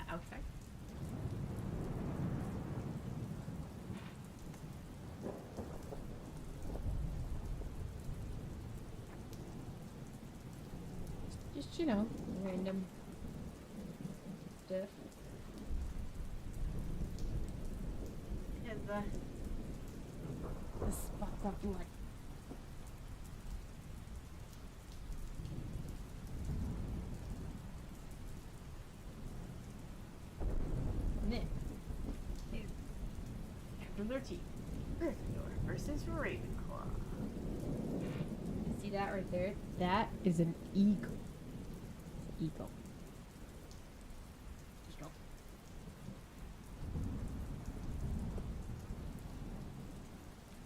Outside. Just, you know, random stuff. And the spot that light. Chapter 13. Gryffindor versus Ravenclaw. See that right there? That is an eagle. It's an eagle. Eagle.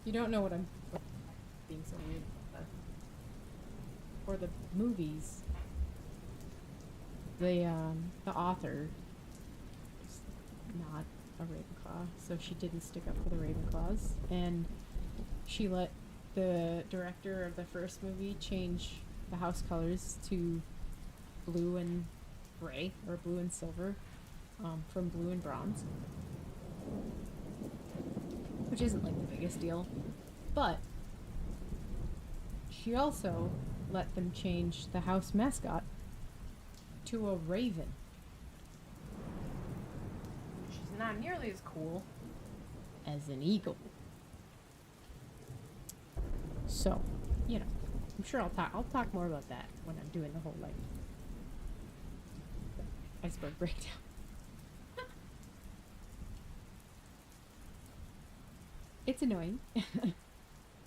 You don't know what I'm being so weird about that. For the movies, the author is not a Ravenclaw, so she didn't stick up for the Ravenclaws, and she let the director of the first movie change the house colors to blue and gray, or blue and silver, from blue and bronze, which isn't like the biggest deal, but she also let them change the house mascot to a raven. She's not nearly as cool as an eagle. So, you know, I'm sure I'll talk more about that when I'm doing the whole like iceberg breakdown. It's annoying,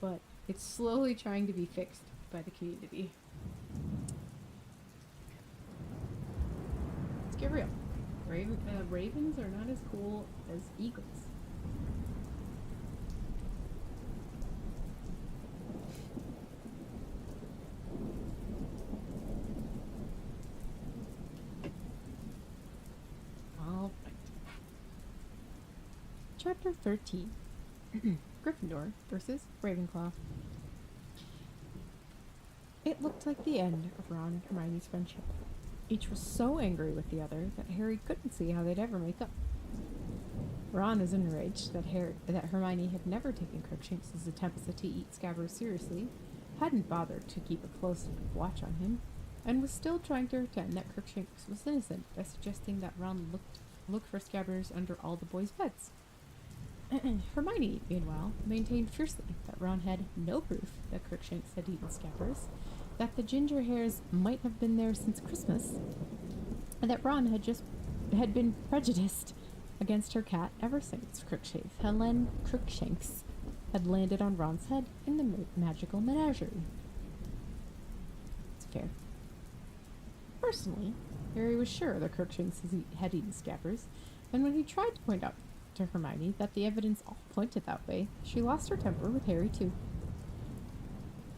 but it's slowly trying to be fixed by the community. Let's get real. Ravens are not as cool as eagles. All right. Chapter 13. Gryffindor versus Ravenclaw. It looked like the end of Ron and Hermione's friendship. Each was so angry with the other that Harry couldn't see how they'd ever make up. Ron was enraged that Hermione had never taken Crookshanks' attempts to eat Scabbers seriously, hadn't bothered to keep a close watch on him, and was still trying to pretend that Crookshanks was innocent by suggesting that Ron look for Scabbers under all the boys' beds. Hermione, meanwhile, maintained fiercely that Ron had no proof that Crookshanks had eaten Scabbers, that the ginger hairs might have been there since Christmas, and that Ron had been prejudiced against her cat ever since Crookshanks had landed on Ron's head in the magical menagerie. It's fair. Personally, Harry was sure that Crookshanks had eaten Scabbers, and when he tried to point out to Hermione that the evidence all pointed that way, she lost her temper with Harry too.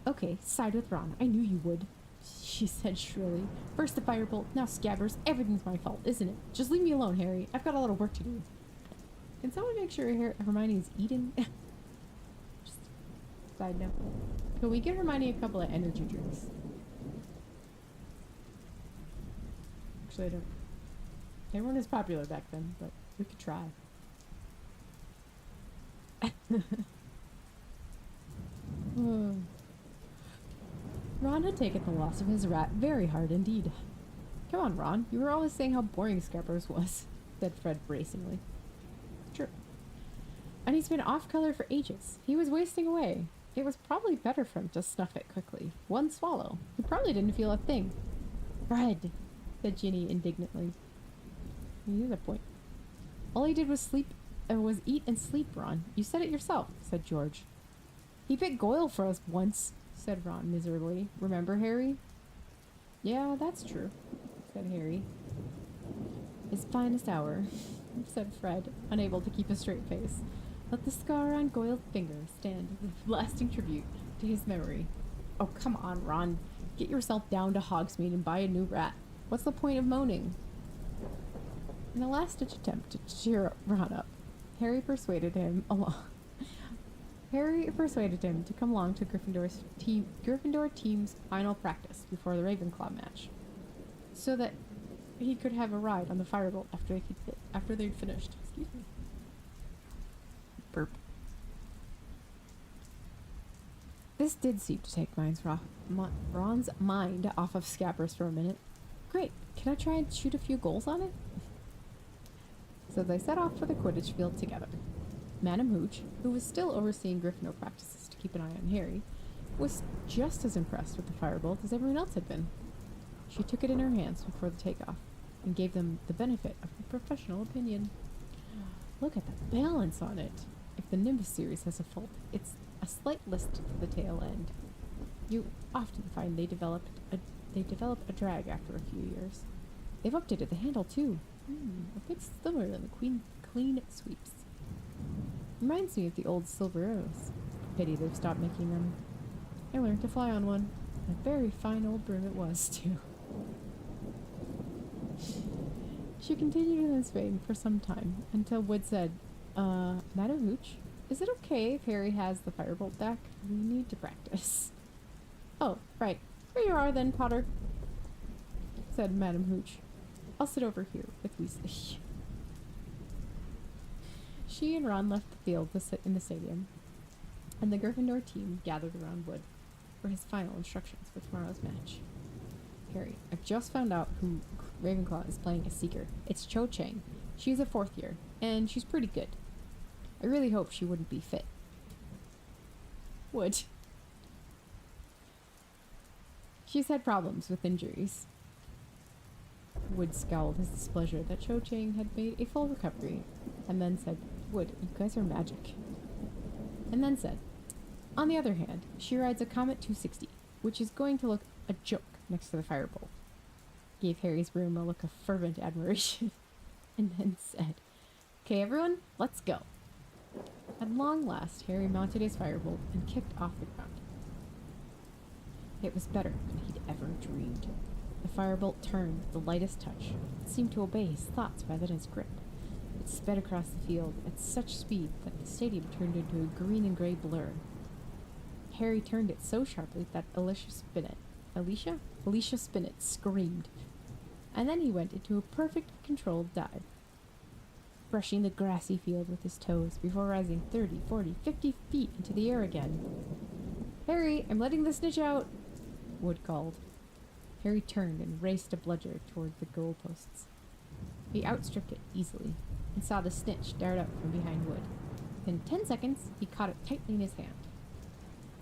Okay, side with Ron. I knew you would, she said shrilly. First the firebolt, now Scabbers. Everything's my fault, isn't it? Just leave me alone, Harry. I've got a lot of work to do. Can someone make sure Hermione's eating? Just side note. Can we give Hermione a couple of energy drinks? Actually, I don't. They weren't as popular back then, but we could try. Ron had taken the loss of his rat very hard indeed. Come on, Ron. You were always saying how boring Scabbers was, said Fred bracingly. True. And he's been off color for ages. He was wasting away. It was probably better for him to snuff it quickly. One swallow. He probably didn't feel a thing. Fred, said Ginny indignantly. He has a point. All he did was eat and sleep, Ron. You said it yourself, said George. He picked Goyle for us once, said Ron miserably. Remember, Harry? Yeah, that's true, said Harry. His finest hour, said Fred, unable to keep a straight face. Let the scar on Goyle's finger stand as a lasting tribute to his memory. Oh, come on, Ron. Get yourself down to Hogsmeade and buy a new rat. What's the point of moaning? In a last-ditch attempt to cheer Ron up, Harry persuaded him to come along to Gryffindor team's final practice before the Ravenclaw match, so that he could have a ride on the firebolt after they'd finished. Excuse me. Burp. This did seem to take Ron's mind off of Scabbers for a minute. Great. Can I try and shoot a few goals on it? So they set off for the Quidditch field together. Madam Hooch, who was still overseeing Gryffindor practices to keep an eye on Harry, was just as impressed with the firebolt as everyone else had been. She took it in her hands before the takeoff and gave them the benefit of a professional opinion. Look at the balance on it. If the Nimbus series has a fault, it's a slight list to the tail end. You often find they develop a drag after a few years. They've updated the handle too. A bit slimmer than the clean sweeps. Reminds me of the old silver arrows. Pity they've stopped making them. I learned to fly on one. A very fine old broom it was, too. She continued in this vein for some time, until Wood said, Madam Hooch, is it okay if Harry has the firebolt deck? We need to practice. Oh, right. Here you are then, Potter, said Madam Hooch. I'll sit over here with Weasley. She and Ron left the field to sit in the stadium, and the Gryffindor team gathered around Wood for his final instructions for tomorrow's match. Harry, I've just found out who Ravenclaw is playing as Seeker. It's Cho Chang. She's a 4th year, and she's pretty good. I really hope she wouldn't be fit. Wood. She's had problems with injuries. Wood scowled his displeasure that Cho Chang had made a full recovery, and then said, Wood, you guys are magic. And then said, on the other hand, she rides a Comet 260, which is going to look a joke next to the firebolt. Gave Harry's room a look of fervent admiration, and then said, okay, everyone, let's go. At long last, Harry mounted his firebolt and kicked off the ground. It was better than he'd ever dreamed. The firebolt turned with the lightest touch. It seemed to obey his thoughts rather than his grip. It sped across the field at such speed that the stadium turned into a green and gray blur. Harry turned it so sharply that Alicia Spinnet screamed. And then he went into a perfect controlled dive, brushing the grassy field with his toes before rising 30, 40, 50 feet into the air again. Harry, I'm letting the snitch out, Wood called. Harry turned and raced a bludger toward the goalposts. He outstripped it easily and saw the snitch dart out from behind Wood. In 10 seconds, he caught it tightly in his hand.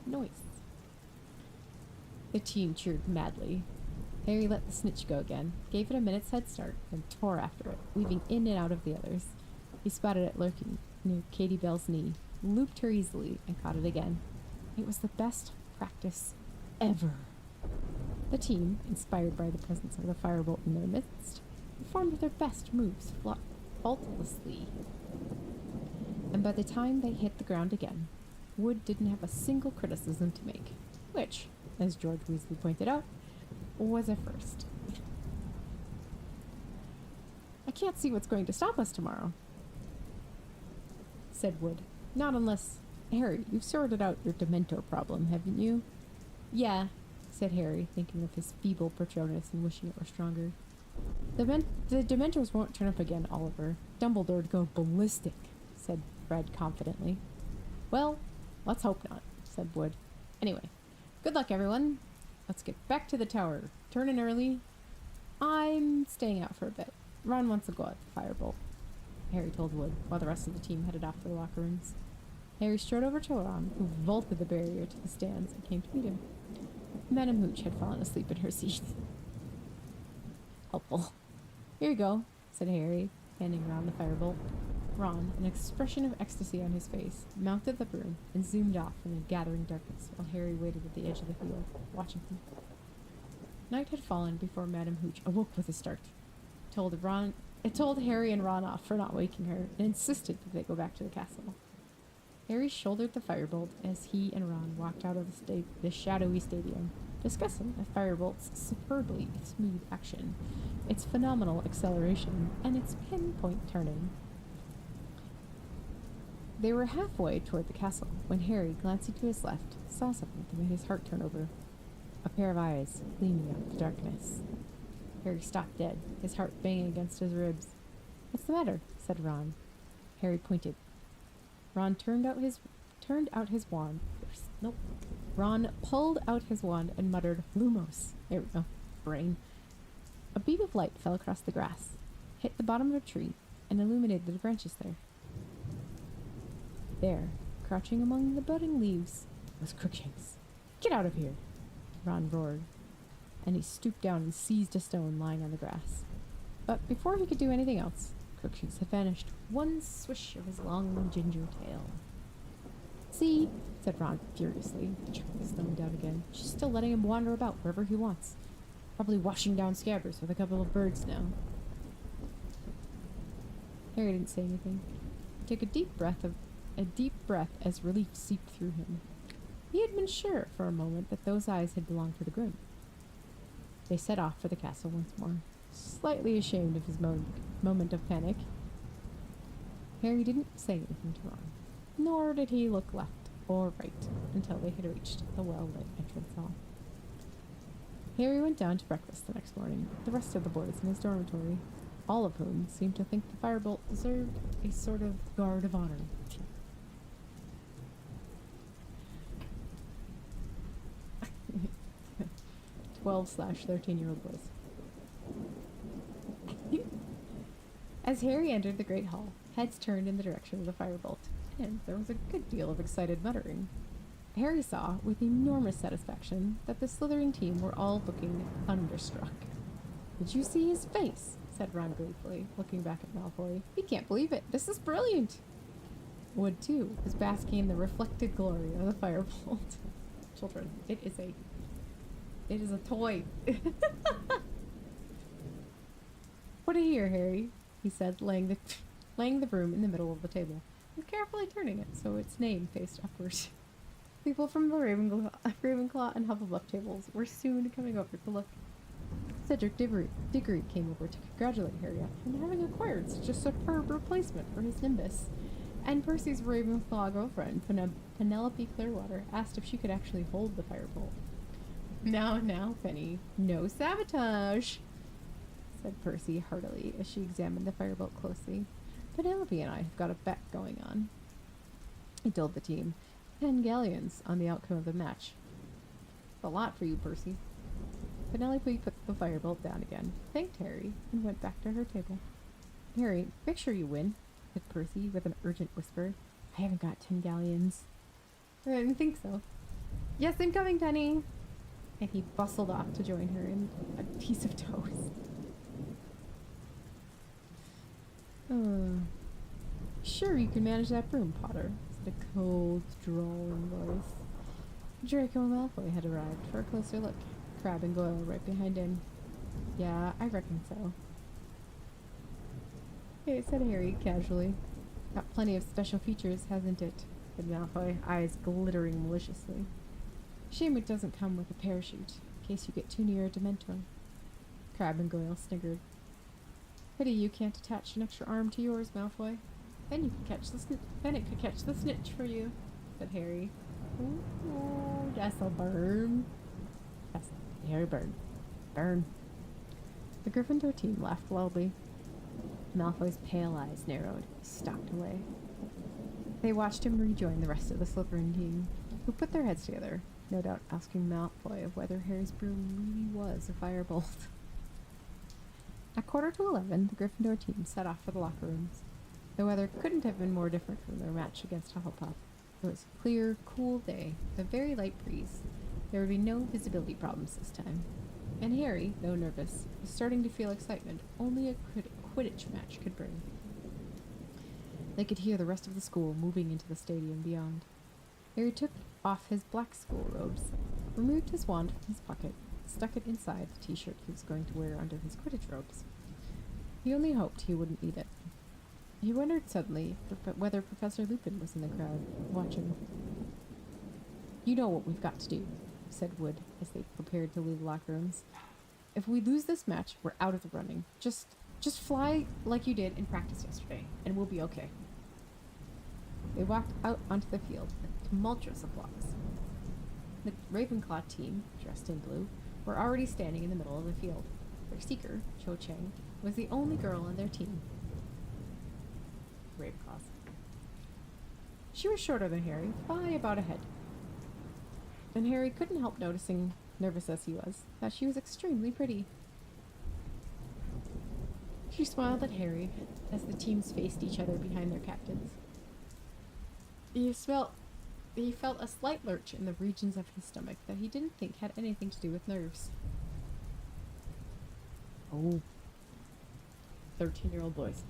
Noise. The team cheered madly. Harry let the snitch go again, gave it a minute's head start, then tore after it, weaving in and out of the others. He spotted it lurking near Katie Bell's knee, looped her easily, and caught it again. It was the best practice ever. The team, inspired by the presence of the firebolt in their midst, performed their best moves faultlessly. And by the time they hit the ground again, Wood didn't have a single criticism to make, which, as George Weasley pointed out, was a first. I can't see what's going to stop us tomorrow, said Wood. Not unless... Harry, you've sorted out your Dementor problem, haven't you? Yeah, said Harry, thinking of his feeble Patronus and wishing it were stronger. The Dementors won't turn up again, Oliver. Dumbledore would go ballistic, said Fred confidently. Well, let's hope not, said Wood. Anyway, good luck, everyone. Let's get back to the tower. Turn in early. I'm staying out for a bit. Ron wants to go at the firebolt, Harry told Wood, while the rest of the team headed off to the locker rooms. Harry strode over to Ron, who vaulted the barrier to the stands and came to meet him. Madam Hooch had fallen asleep in her seat. Helpful. Here you go, said Harry, handing Ron the firebolt. Ron, an expression of ecstasy on his face, mounted the broom and zoomed off in the gathering darkness while Harry waited at the edge of the field, watching him. Night had fallen before Madam Hooch awoke with a start. It told Harry and Ron off for not waking her and insisted that they go back to the castle. Harry shouldered the firebolt as he and Ron walked out of the shadowy stadium, discussing the firebolt's superbly smooth action, its phenomenal acceleration, and its pinpoint turning. They were halfway toward the castle when Harry, glancing to his left, saw something that made his heart turn over. A pair of eyes gleaming out of the darkness. Harry stopped dead, his heart banging against his ribs. What's the matter? Said Ron. Harry pointed. Ron turned out his wand. Nope. Ron pulled out his wand and muttered, Lumos. There we go. Brain. A beam of light fell across the grass, hit the bottom of a tree, and illuminated the branches there. There, crouching among the budding leaves, was Crookshanks. Get out of here! Ron roared, and he stooped down and seized a stone lying on the grass. But before he could do anything else, Crookshanks had vanished, one swish of his long ginger tail. See, said Ron furiously, chucking the stone down again. She's still letting him wander about wherever he wants. Probably washing down Scabbers with a couple of birds now. Harry didn't say anything. He took a deep breath as relief seeped through him. He had been sure for a moment that those eyes had belonged to the groom. They set off for the castle once more. slightly ashamed of his moment of panic. Harry didn't say anything to Ron, nor did he look left or right until they had reached the well-lit entrance hall. Harry went down to breakfast the next morning with the rest of the boys in his dormitory, all of whom seemed to think the firebolt deserved a sort of guard of honor. 12/13-year-old boys. As Harry entered the great hall, heads turned in the direction of the firebolt, and there was a good deal of excited muttering. Harry saw, with enormous satisfaction, that the Slytherin team were all looking thunderstruck. "Did you see his face?" said Ron gleefully, looking back at Malfoy. "He can't believe it. This is brilliant." Wood, too, was basking in the reflected glory of the firebolt. Children, it is a toy. "Put it here, Harry," he said, laying the broom in the middle of the table, and carefully turning it so its name faced upwards. People from the Ravenclaw and Hufflepuff tables were soon coming over to look. Cedric Diggory came over to congratulate Harry on having acquired such a superb replacement for his Nimbus, and Percy's Ravenclaw girlfriend, Penelope Clearwater, asked if she could actually hold the firebolt. Now, Penny, no sabotage," said Percy heartily as she examined the firebolt closely. "Penelope and I have got a bet going on," he told the team. 10 galleons on the outcome of the match. "A lot for you, Percy." Penelope put the firebolt down again, thanked Harry, and went back to her table. "Harry, make sure you win," said Percy with an urgent whisper. "I haven't got 10 galleons. "I didn't think so." "Yes, I'm coming, Penny." And he bustled off to join her in a piece of toast. "Sure you can manage that broom, Potter," said a cold, drawling voice. Draco Malfoy had arrived for a closer look, Crabbe and Goyle right behind him. "Yeah, I reckon so," said Harry casually. "Got plenty of special features, hasn't it?" said Malfoy, eyes glittering maliciously. "Shame it doesn't come with a parachute, in case you get too near a Dementor." Crabbe and Goyle sniggered. "Pity you can't attach an extra arm to yours, Malfoy. Then it could catch the snitch for you," said Harry. "Ooh, that's a burn." "That's a Harry burn. Burn." The Gryffindor team laughed loudly. Malfoy's pale eyes narrowed. He stalked away. They watched him rejoin the rest of the Slytherin team, who put their heads together, no doubt asking Malfoy of whether Harry's broom really was a firebolt. At 11:15, the Gryffindor team set off for the locker rooms. The weather couldn't have been more different from their match against Hufflepuff. It was a clear, cool day, with a very light breeze. There would be no visibility problems this time. And Harry, though nervous, was starting to feel excitement only a Quidditch match could bring. They could hear the rest of the school moving into the stadium beyond. Harry took off his black school robes, removed his wand from his pocket, stuck it inside the t-shirt he was going to wear under his Quidditch robes. He only hoped he wouldn't need it. He wondered suddenly whether Professor Lupin was in the crowd, watching. "You know what we've got to do," said Wood as they prepared to leave the locker rooms. "If we lose this match, we're out of the running. Just fly like you did in practice yesterday, and we'll be okay." They walked out onto the field with tumultuous applause. The Ravenclaw team, dressed in blue, were already standing in the middle of the field. Their seeker, Cho Chang, was the only girl on their team. Ravenclaws. She was shorter than Harry, by about a head. And Harry couldn't help noticing, nervous as he was, that she was extremely pretty. She smiled at Harry as the teams faced each other behind their captains. He felt a slight lurch in the regions of his stomach that he didn't think had anything to do with nerves. "Oh, 13-year-old boys.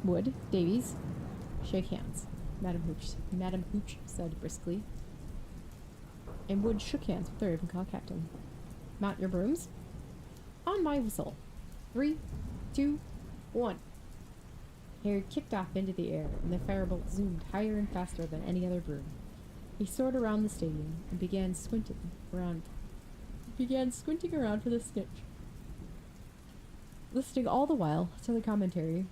Wood, Davies, shake hands," Madam Hooch said briskly. And Wood shook hands with the Ravenclaw captain. "Mount your brooms. On my whistle. 3, 2, 1. Harry kicked off into the air, and the firebolt zoomed higher and faster than any other broom. He soared around the stadium and began squinting around for the snitch. listening all the while to the commentary,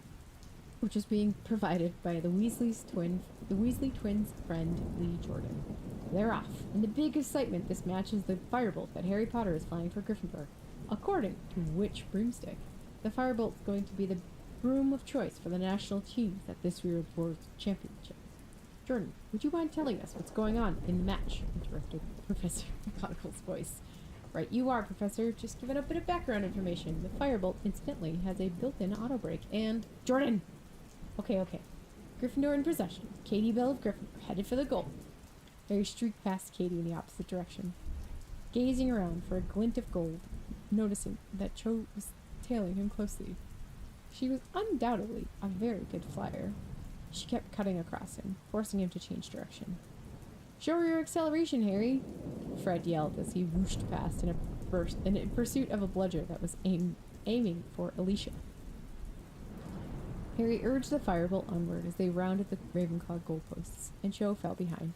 which was being provided by the Weasley twins' friend Lee Jordan. They're off. In the big excitement, this matches the firebolt that Harry Potter is flying for Gryffindor. According to which broomstick, the firebolt's going to be the broom of choice for the national teams at this year's World Championship. Jordan, would you mind telling us what's going on in the match? Interrupted Professor McGonagall's voice. Right you are, Professor. Just giving a bit of background information. The firebolt incidentally has a built-in auto brake and... Jordan! Okay. Gryffindor in possession. Katie Bell of Gryffindor, headed for the goal. Harry streaked past Katie in the opposite direction, gazing around for a glint of gold, noticing that Cho was tailing him closely. She was undoubtedly a very good flyer. She kept cutting across him, forcing him to change direction. Show her your acceleration, Harry! Fred yelled as he whooshed past in pursuit of a bludger that was aiming for Alicia. Harry urged the firebolt onward as they rounded the Ravenclaw goalposts, and Cho fell behind,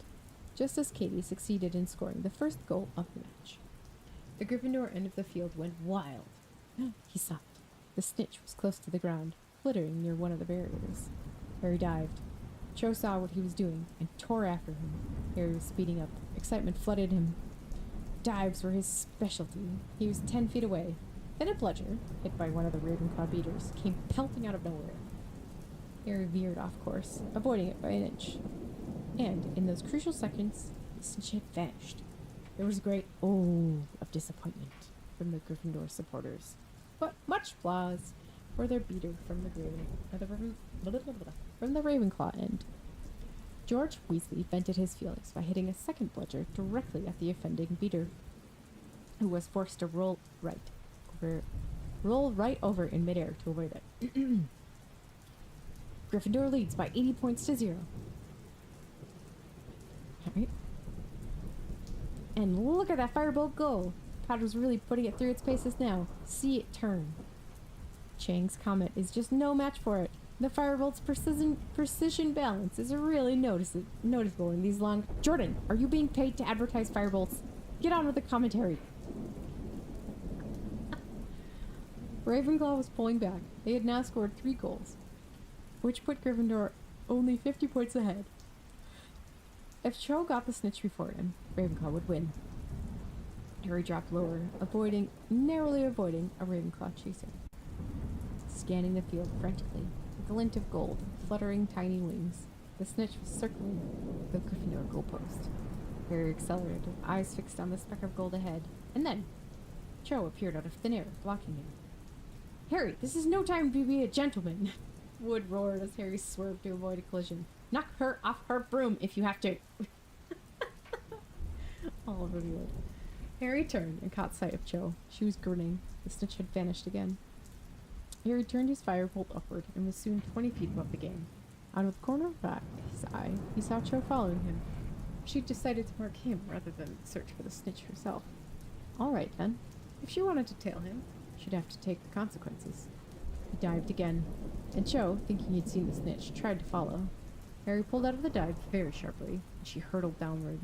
just as Katie succeeded in scoring the first goal of the match. The Gryffindor end of the field went wild. He stopped. The snitch was close to the ground, flittering near one of the barriers. Harry dived. Cho saw what he was doing and tore after him. Harry was speeding up. Excitement flooded him. Dives were his specialty. He was 10 feet away. Then a bludger, hit by one of the Ravenclaw beaters, came pelting out of nowhere. Harry veered off course, avoiding it by an inch. And in those crucial seconds, the snitch had vanished. There was a great "oh" of disappointment from the Gryffindor supporters, but much applause for their beater from the Ravenclaw end. George Weasley vented his feelings by hitting a second bludger directly at the offending beater, who was forced to roll right over in midair to avoid it. Gryffindor leads by 80 points to 0. Alright. And look at that firebolt go! Potter's really putting it through its paces now. See it turn. Chang's comment is just no match for it. The firebolt's precision balance is really noticeable in these long... Jordan, are you being paid to advertise firebolts? Get on with the commentary. Ravenclaw was pulling back. They had now scored 3 goals, which put Gryffindor only 50 points ahead. If Cho got the snitch before him, Ravenclaw would win. Harry dropped lower, narrowly avoiding a Ravenclaw chaser. Scanning the field frantically, a glint of gold, fluttering tiny wings. The snitch was circling the Gryffindor goalpost. Harry accelerated, eyes fixed on the speck of gold ahead, and then Cho appeared out of thin air, blocking him. Harry, this is no time to be a gentleman! Wood roared as Harry swerved to avoid a collision. Knock her off her broom if you have to! Oliver Wood. Harry turned and caught sight of Cho. She was grinning. The snitch had vanished again. Harry turned his firebolt upward and was soon 20 feet above the game. Out of the corner of his eye, he saw Cho following him. She decided to mark him rather than search for the snitch herself. All right, then. If she wanted to tail him, she'd have to take the consequences. He dived again, and Cho, thinking he'd seen the snitch, tried to follow. Harry pulled out of the dive very sharply, and she hurtled downward.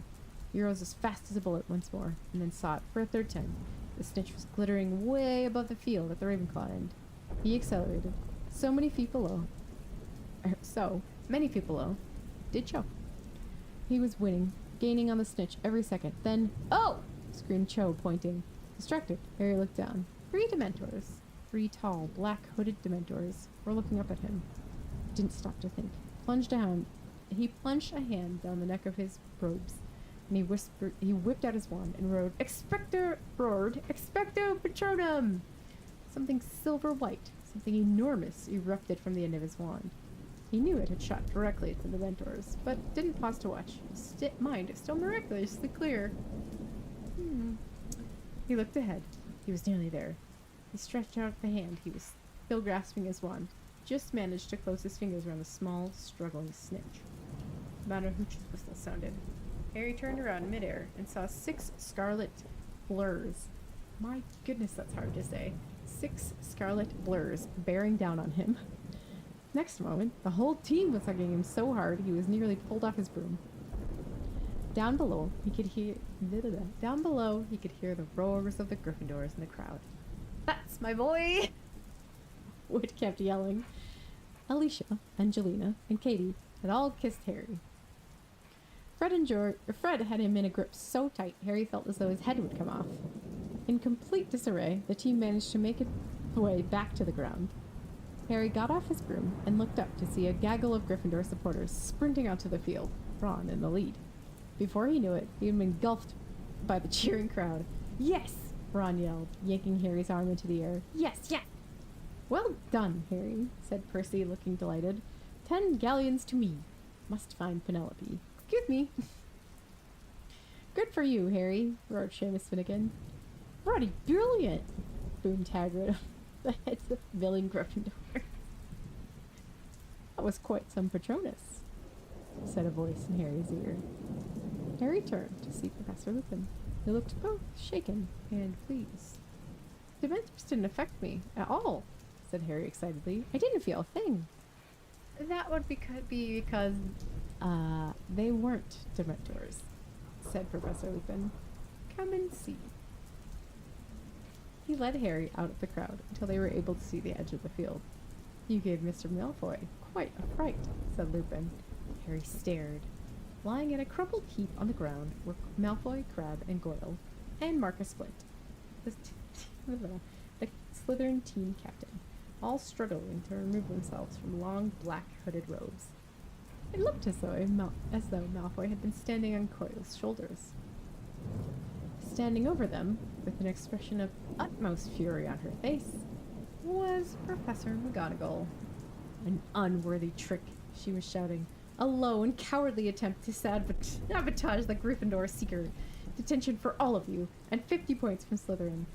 He rose as fast as a bullet once more, and then saw it for a third time. The snitch was glittering way above the field at the Ravenclaw end. He accelerated. So many feet below, did Cho. He was winning, gaining on the snitch every second. Then, oh! Screamed Cho, pointing. Distracted, Harry looked down. 3 Dementors, 3 tall, black hooded Dementors, were looking up at him. He didn't stop to think. He plunged a hand down the neck of his robes, and he whipped out his wand and roared Expecto Patronum! Something silver white, something enormous, erupted from the end of his wand. He knew it had shot directly at the Dementors, but didn't pause to watch. His mind is still miraculously clear. He looked ahead. He was nearly there. He stretched out the hand. He was still grasping his wand. Just managed to close his fingers around the small, struggling snitch. Manahooch's whistle sounded. Harry turned around midair and saw 6 scarlet blurs. My goodness, that's hard to say. 6 scarlet blurs bearing down on him. Next moment, the whole team was hugging him so hard he was nearly pulled off his broom. Down below, he could hear the roars of the Gryffindors in the crowd. That's my boy! Wood kept yelling. Alicia, Angelina, and Katie had all kissed Harry. Fred had him in a grip so tight Harry felt as though his head would come off. In complete disarray, the team managed to make its way back to the ground. Harry got off his broom and looked up to see a gaggle of Gryffindor supporters sprinting onto the field, Ron in the lead. Before he knew it, he had been engulfed by the cheering crowd. "Yes!" Ron yelled, yanking Harry's arm into the air. "Yes, yes!" "Well done, Harry," said Percy, looking delighted. 10 galleons to me. Must find Penelope. Excuse me." "Good for you, Harry," roared Seamus Finnegan. "Bloody brilliant," boomed Hagrid, the heads of villain Gryffindor. "That was quite some Patronus," said a voice in Harry's ear. Harry turned to see Professor Lupin. He looked both shaken and pleased. "The Dementors didn't affect me at all," said Harry excitedly. "I didn't feel a thing." "That would be because, they weren't Dementors," said Professor Lupin. "Come and see." He led Harry out of the crowd until they were able to see the edge of the field. "You gave Mr. Malfoy quite a fright," said Lupin. Harry stared. Lying in a crumpled heap on the ground were Malfoy, Crabbe, and Goyle, and Marcus Flint, the Slytherin team captain, all struggling to remove themselves from long black hooded robes. It looked as though Malfoy had been standing on Goyle's shoulders. Standing over them, with an expression of utmost fury on her face, was Professor McGonagall. "An unworthy trick," she was shouting. "A low and cowardly attempt to sabotage the Gryffindor seeker. Detention for all of you, and 50 points from Slytherin.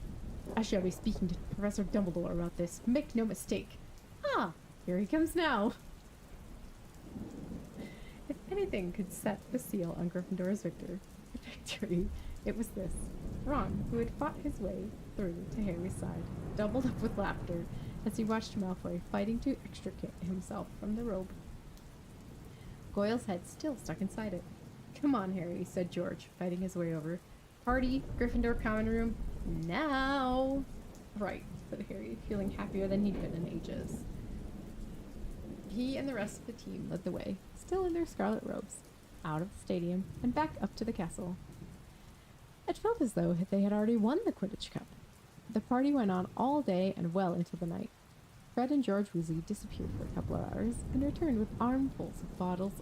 I shall be speaking to Professor Dumbledore about this. Make no mistake. Ah, here he comes now." If anything could set the seal on Gryffindor's victory, it was this. Ron, who had fought his way through to Harry's side, doubled up with laughter as he watched Malfoy fighting to extricate himself from the robe. Goyle's head still stuck inside it. "Come on, Harry," said George, fighting his way over. "Party, Gryffindor common room, now!" "Right," said Harry, feeling happier than he'd been in ages. He and the rest of the team led the way, still in their scarlet robes, out of the stadium and back up to the castle. It felt as though they had already won the Quidditch Cup. The party went on all day and well into the night. Fred and George Weasley disappeared for a couple of hours and returned with armfuls of bottles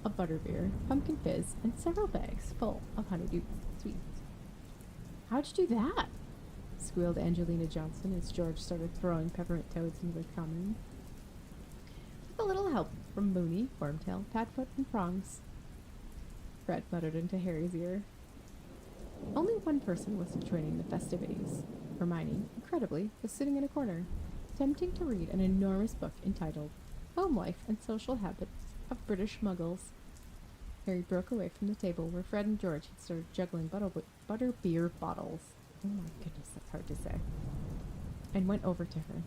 of butterbeer, pumpkin fizz, and several bags full of honeydew sweets. "How'd you do that?" squealed Angelina Johnson as George started throwing peppermint toads into the common room. "With a little help from Moony, Wormtail, Padfoot, and Prongs," Fred muttered into Harry's ear. Only one person was joining the festivities. Hermione, incredibly, was sitting in a corner, attempting to read an enormous book entitled Home Life and Social Habits of British Muggles. Harry broke away from the table where Fred and George had started juggling butterbeer bottles. Oh my goodness, that's hard to say. And went over to her.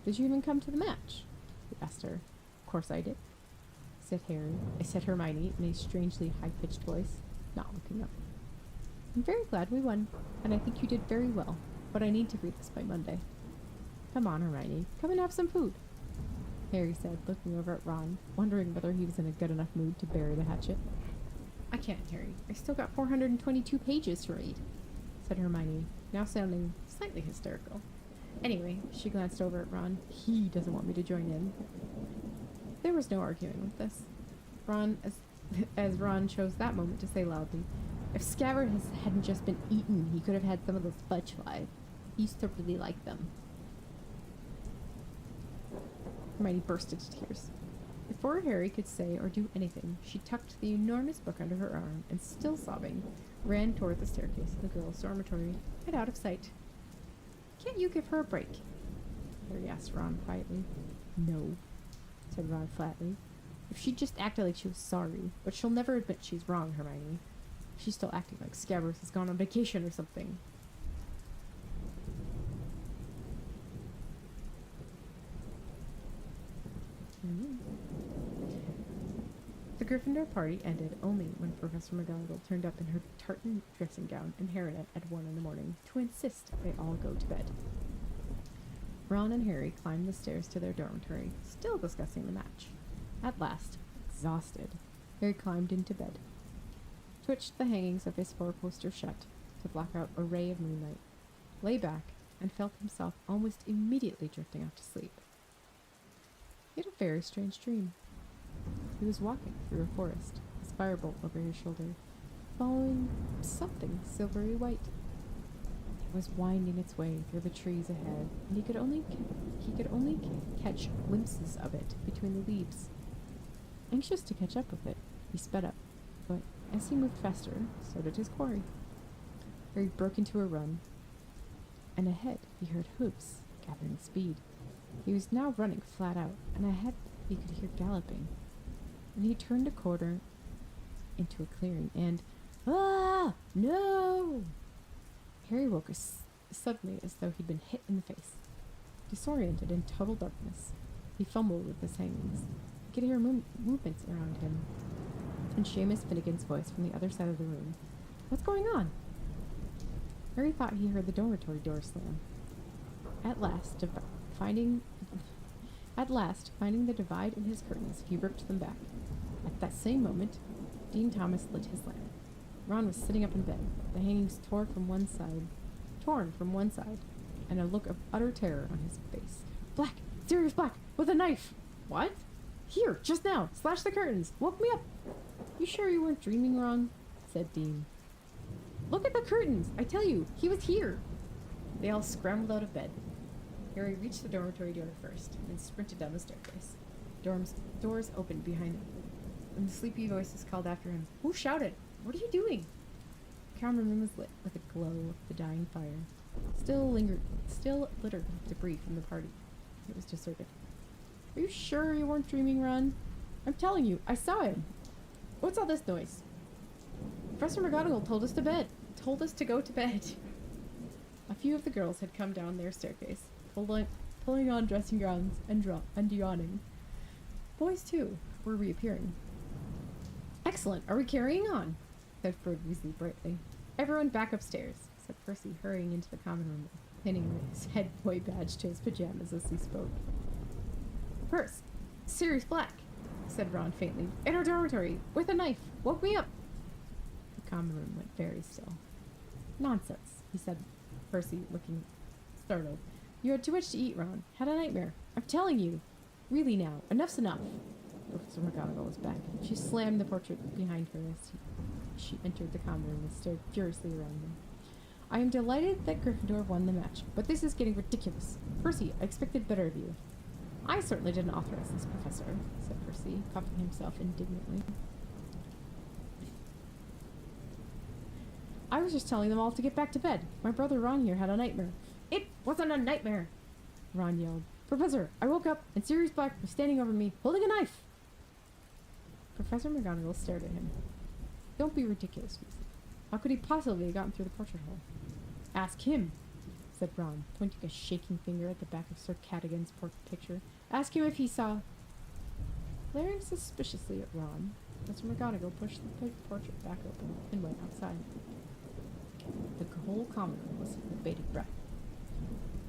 "Did you even come to the match?" he asked her. "Of course I did," said Hermione in a strangely high-pitched voice, not looking up. "I'm very glad we won, and I think you did very well, but I need to read this by Monday." "Come on, Hermione, come and have some food," Harry said, looking over at Ron, wondering whether he was in a good enough mood to bury the hatchet. "I can't, Harry. I still got 422 pages to read," said Hermione, now sounding slightly hysterical. "Anyway," she glanced over at Ron, "he doesn't want me to join in." There was no arguing with this. As Ron chose that moment to say loudly, "If Scabbard hadn't just been eaten, he could have had some of those fudge flies. He used to really like them." Hermione burst into tears. Before Harry could say or do anything, she tucked the enormous book under her arm and, still sobbing, ran toward the staircase of the girls' dormitory and out of sight. "Can't you give her a break?" Harry asked Ron quietly. "No," said Ron flatly. "If she'd just acted like she was sorry, but she'll never admit she's wrong, Hermione. She's still acting like Scabbers has gone on vacation or something." The Gryffindor party ended only when Professor McGonagall turned up in her tartan dressing gown and hairnet at 1 in the morning to insist they all go to bed. Ron and Harry climbed the stairs to their dormitory, still discussing the match. At last, exhausted, Harry climbed into bed, twitched the hangings of his four-poster shut to block out a ray of moonlight, lay back, and felt himself almost immediately drifting off to sleep. He had a very strange dream. He was walking through a forest, a firebolt over his shoulder, following something silvery white. It was winding its way through the trees ahead, and he could only catch glimpses of it between the leaves. Anxious to catch up with it, he sped up, but as he moved faster, so did his quarry. Harry broke into a run, and ahead he heard hooves gathering speed. He was now running flat out, and ahead he could hear galloping. And he turned a corner into a clearing, and ah, no! Harry woke suddenly as though he'd been hit in the face. Disoriented in total darkness, he fumbled with his hangings. He could hear movements around him, and Seamus Finnegan's voice from the other side of the room. What's going on? Harry thought he heard the dormitory door slam. At last, finding the divide in his curtains, he ripped them back. At that same moment, Dean Thomas lit his lamp. Ron was sitting up in bed, the hangings torn from one side, and a look of utter terror on his face. Black! Sirius Black! With a knife! What? Here, just now! Slash the curtains! Woke me up! You sure you weren't dreaming, Ron? Said Dean. Look at the curtains! I tell you, he was here! They all scrambled out of bed. Harry reached the dormitory door first, and sprinted down the staircase. Doors opened behind him, and the sleepy voices called after him. Who shouted? What are you doing? The common room was lit with a glow of the dying fire. Still littered with debris from the party. It was deserted. Are you sure you weren't dreaming, Ron? I'm telling you, I saw him. What's all this noise? Professor McGonagall told us to go to bed. A few of the girls had come down their staircase, pulling on dressing gowns and yawning. Boys, too, were reappearing. Excellent. Are we carrying on? Said Fred Weasley brightly. Everyone back upstairs, said Percy, hurrying into the common room, pinning his head boy badge to his pajamas as he spoke. Sirius Black, said Ron faintly. In our dormitory, with a knife. Woke me up. The common room went very still. Nonsense, he said, Percy, looking startled. You had too much to eat, Ron. Had a nightmare. I'm telling you. Really now. Enough's enough. Professor McGonagall was back. She slammed the portrait behind her as she entered the common room and stared furiously around them. I am delighted that Gryffindor won the match, but this is getting ridiculous. Percy, I expected better of you. I certainly didn't authorize this, Professor, said Percy, puffing himself indignantly. I was just telling them all to get back to bed. My brother Ron here had a nightmare. It wasn't a nightmare, Ron yelled. Professor, I woke up and Sirius Black was standing over me, holding a knife. Professor McGonagall stared at him. Don't be ridiculous, Weasley. How could he possibly have gotten through the portrait hole? Ask him, said Ron, pointing a shaking finger at the back of Sir Cadogan's picture. Ask him if he saw... Glaring suspiciously at Ron, Professor McGonagall pushed the portrait back open and went outside. The whole common room was with bated breath.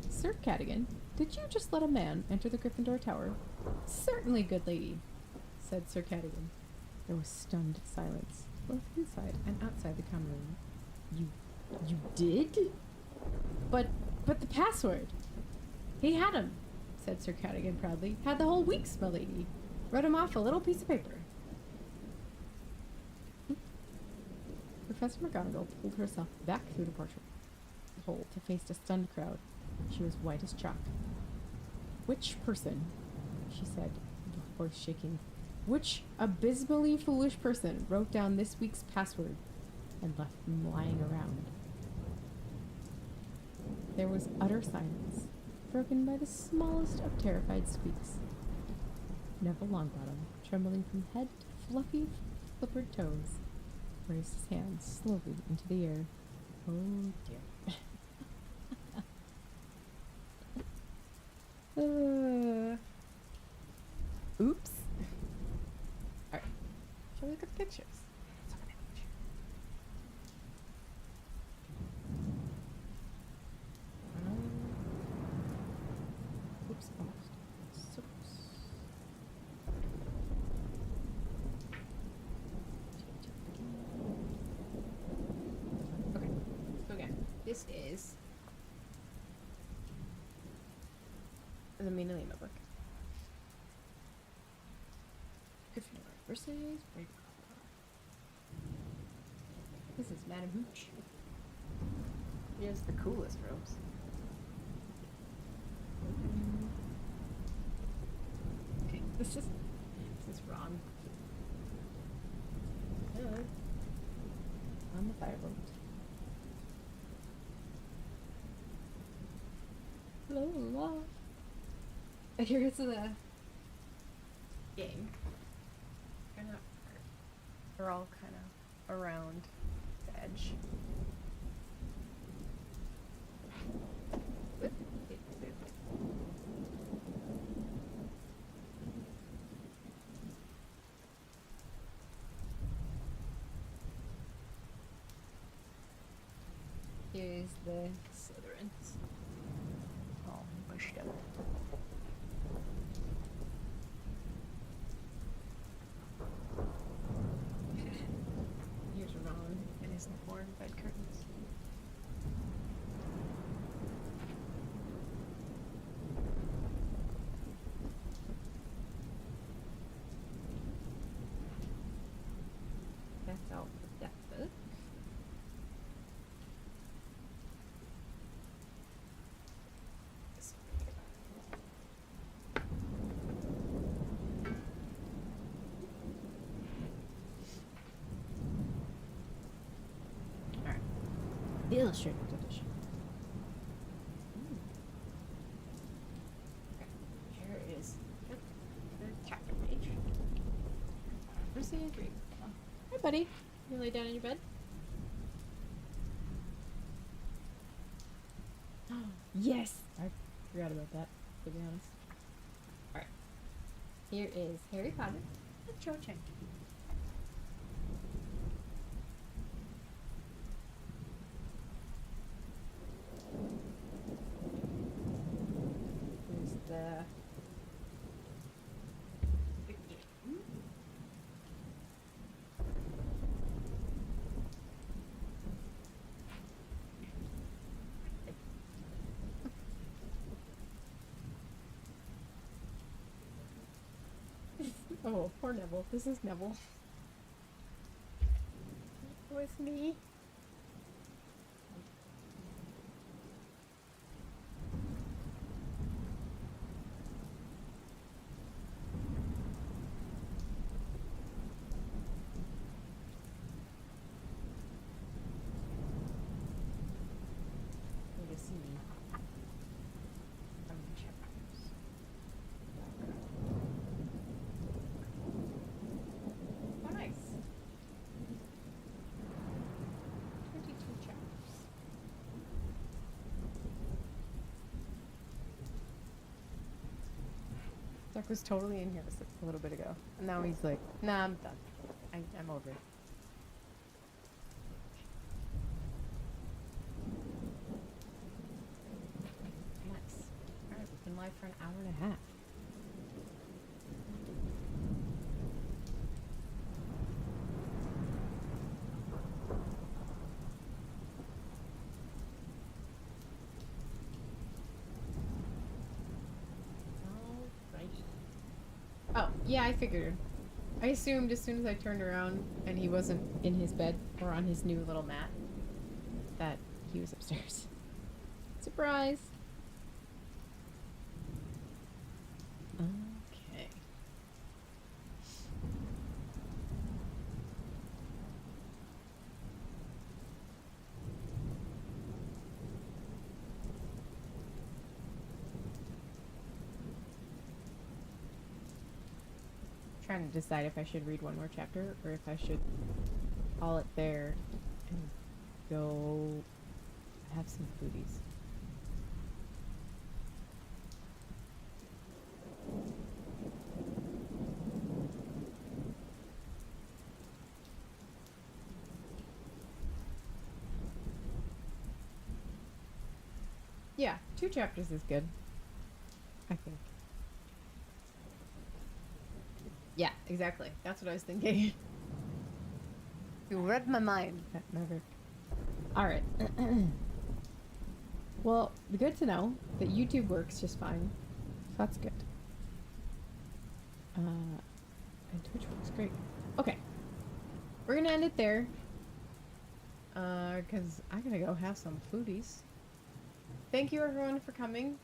Sir Cadogan, did you just let a man enter the Gryffindor Tower? Certainly, good lady, said Sir Cadogan. There was stunned silence, both inside and outside the common room. You did? But the password! He had him, said Sir Cadogan proudly. Had the whole week's, my lady. Read him off a little piece of paper. Professor McGonagall pulled herself back through the portrait hole to face a stunned crowd. She was white as chalk. Which person, she said, her voice shaking, which abysmally foolish person wrote down this week's password and left them lying around? There was utter silence, broken by the smallest of terrified squeaks. Neville Longbottom, trembling from head to fluffy, flippered toes, raised his hands slowly into the air. Oh dear. Oops. Alright. Shall we look at the pictures? Let's look at the picture. This is the Mina Lima book. Gryffindor versus Ravenclaw. This is Madam Hooch. She has the coolest robes. Okay, this is wrong. Good. On the firebolt. La. Here's the game. They're all kind of around the edge. Here's the Slytherins. All bushed up. Here's Ron and his worn bed curtains. That's all for that book. Alright. The illustrated edition. Okay. Here is the chapter page. Lucy and Dream. Hi, buddy. You lay down in your bed? Yes! I forgot about that, to be honest. Alright. Here is Harry Potter and Cho Chang. Here's the game. Oh, poor Neville. This is Neville. With me. Need to see from the chapters. Oh, nice. 22 chapters. Jack was totally in here a little bit ago. And now he's like, nah, I'm done. I'm over it. Nice. Alright, we've been live for an hour and a half. Alrighty. Oh, yeah, I figured. I assumed as soon as I turned around and he wasn't in his bed or on his new little mat that he was upstairs. Surprise! Okay. Trying to decide if I should read one more chapter or if I should call it there and go have some foodies. Yeah, 2 chapters is good. I think. Yeah, exactly. That's what I was thinking. You read my mind. That never. Alright. Well, good to know that YouTube works just fine. So that's good. And Twitch works great. Okay. We're gonna end it there. Cause I'm gonna go have some foodies. Thank you everyone for coming.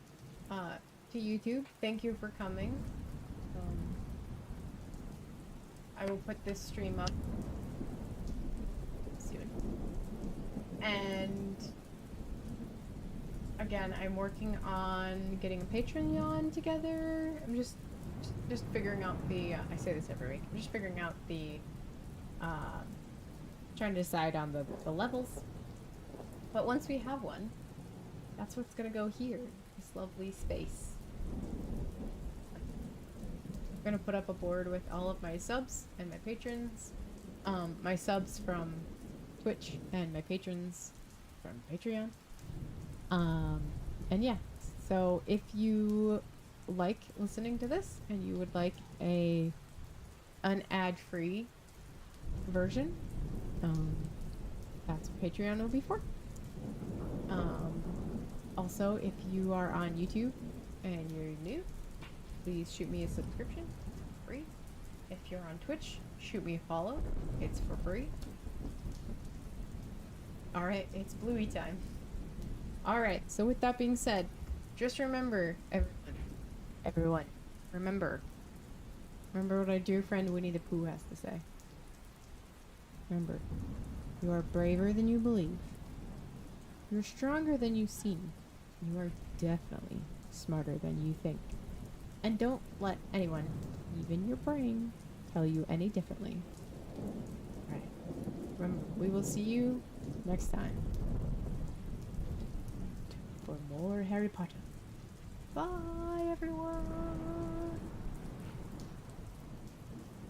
To YouTube. Thank you for coming. I will put this stream up soon. And again, I'm working on getting a Patreon together. I'm just figuring out the. I say this every week. I'm just figuring out the. Trying to decide on the levels. But once we have one, that's what's gonna go here. This lovely space. I'm gonna put up a board with all of my subs and my patrons. My subs from Twitch and my patrons from Patreon. And yeah, so if you like listening to this and you would like an ad-free version, that's what Patreon will be for. Also, if you are on YouTube and you're new, please shoot me a subscription for free. If you're on Twitch, shoot me a follow. It's for free. Alright, it's Bluey time. Alright, so with that being said, just remember, everyone, remember what our dear friend Winnie the Pooh has to say. Remember, you are braver than you believe. You're stronger than you seem. You are definitely smarter than you think. And don't let anyone, even your brain, tell you any differently. Alright. Remember, we will see you next time for more Harry Potter. Bye, everyone!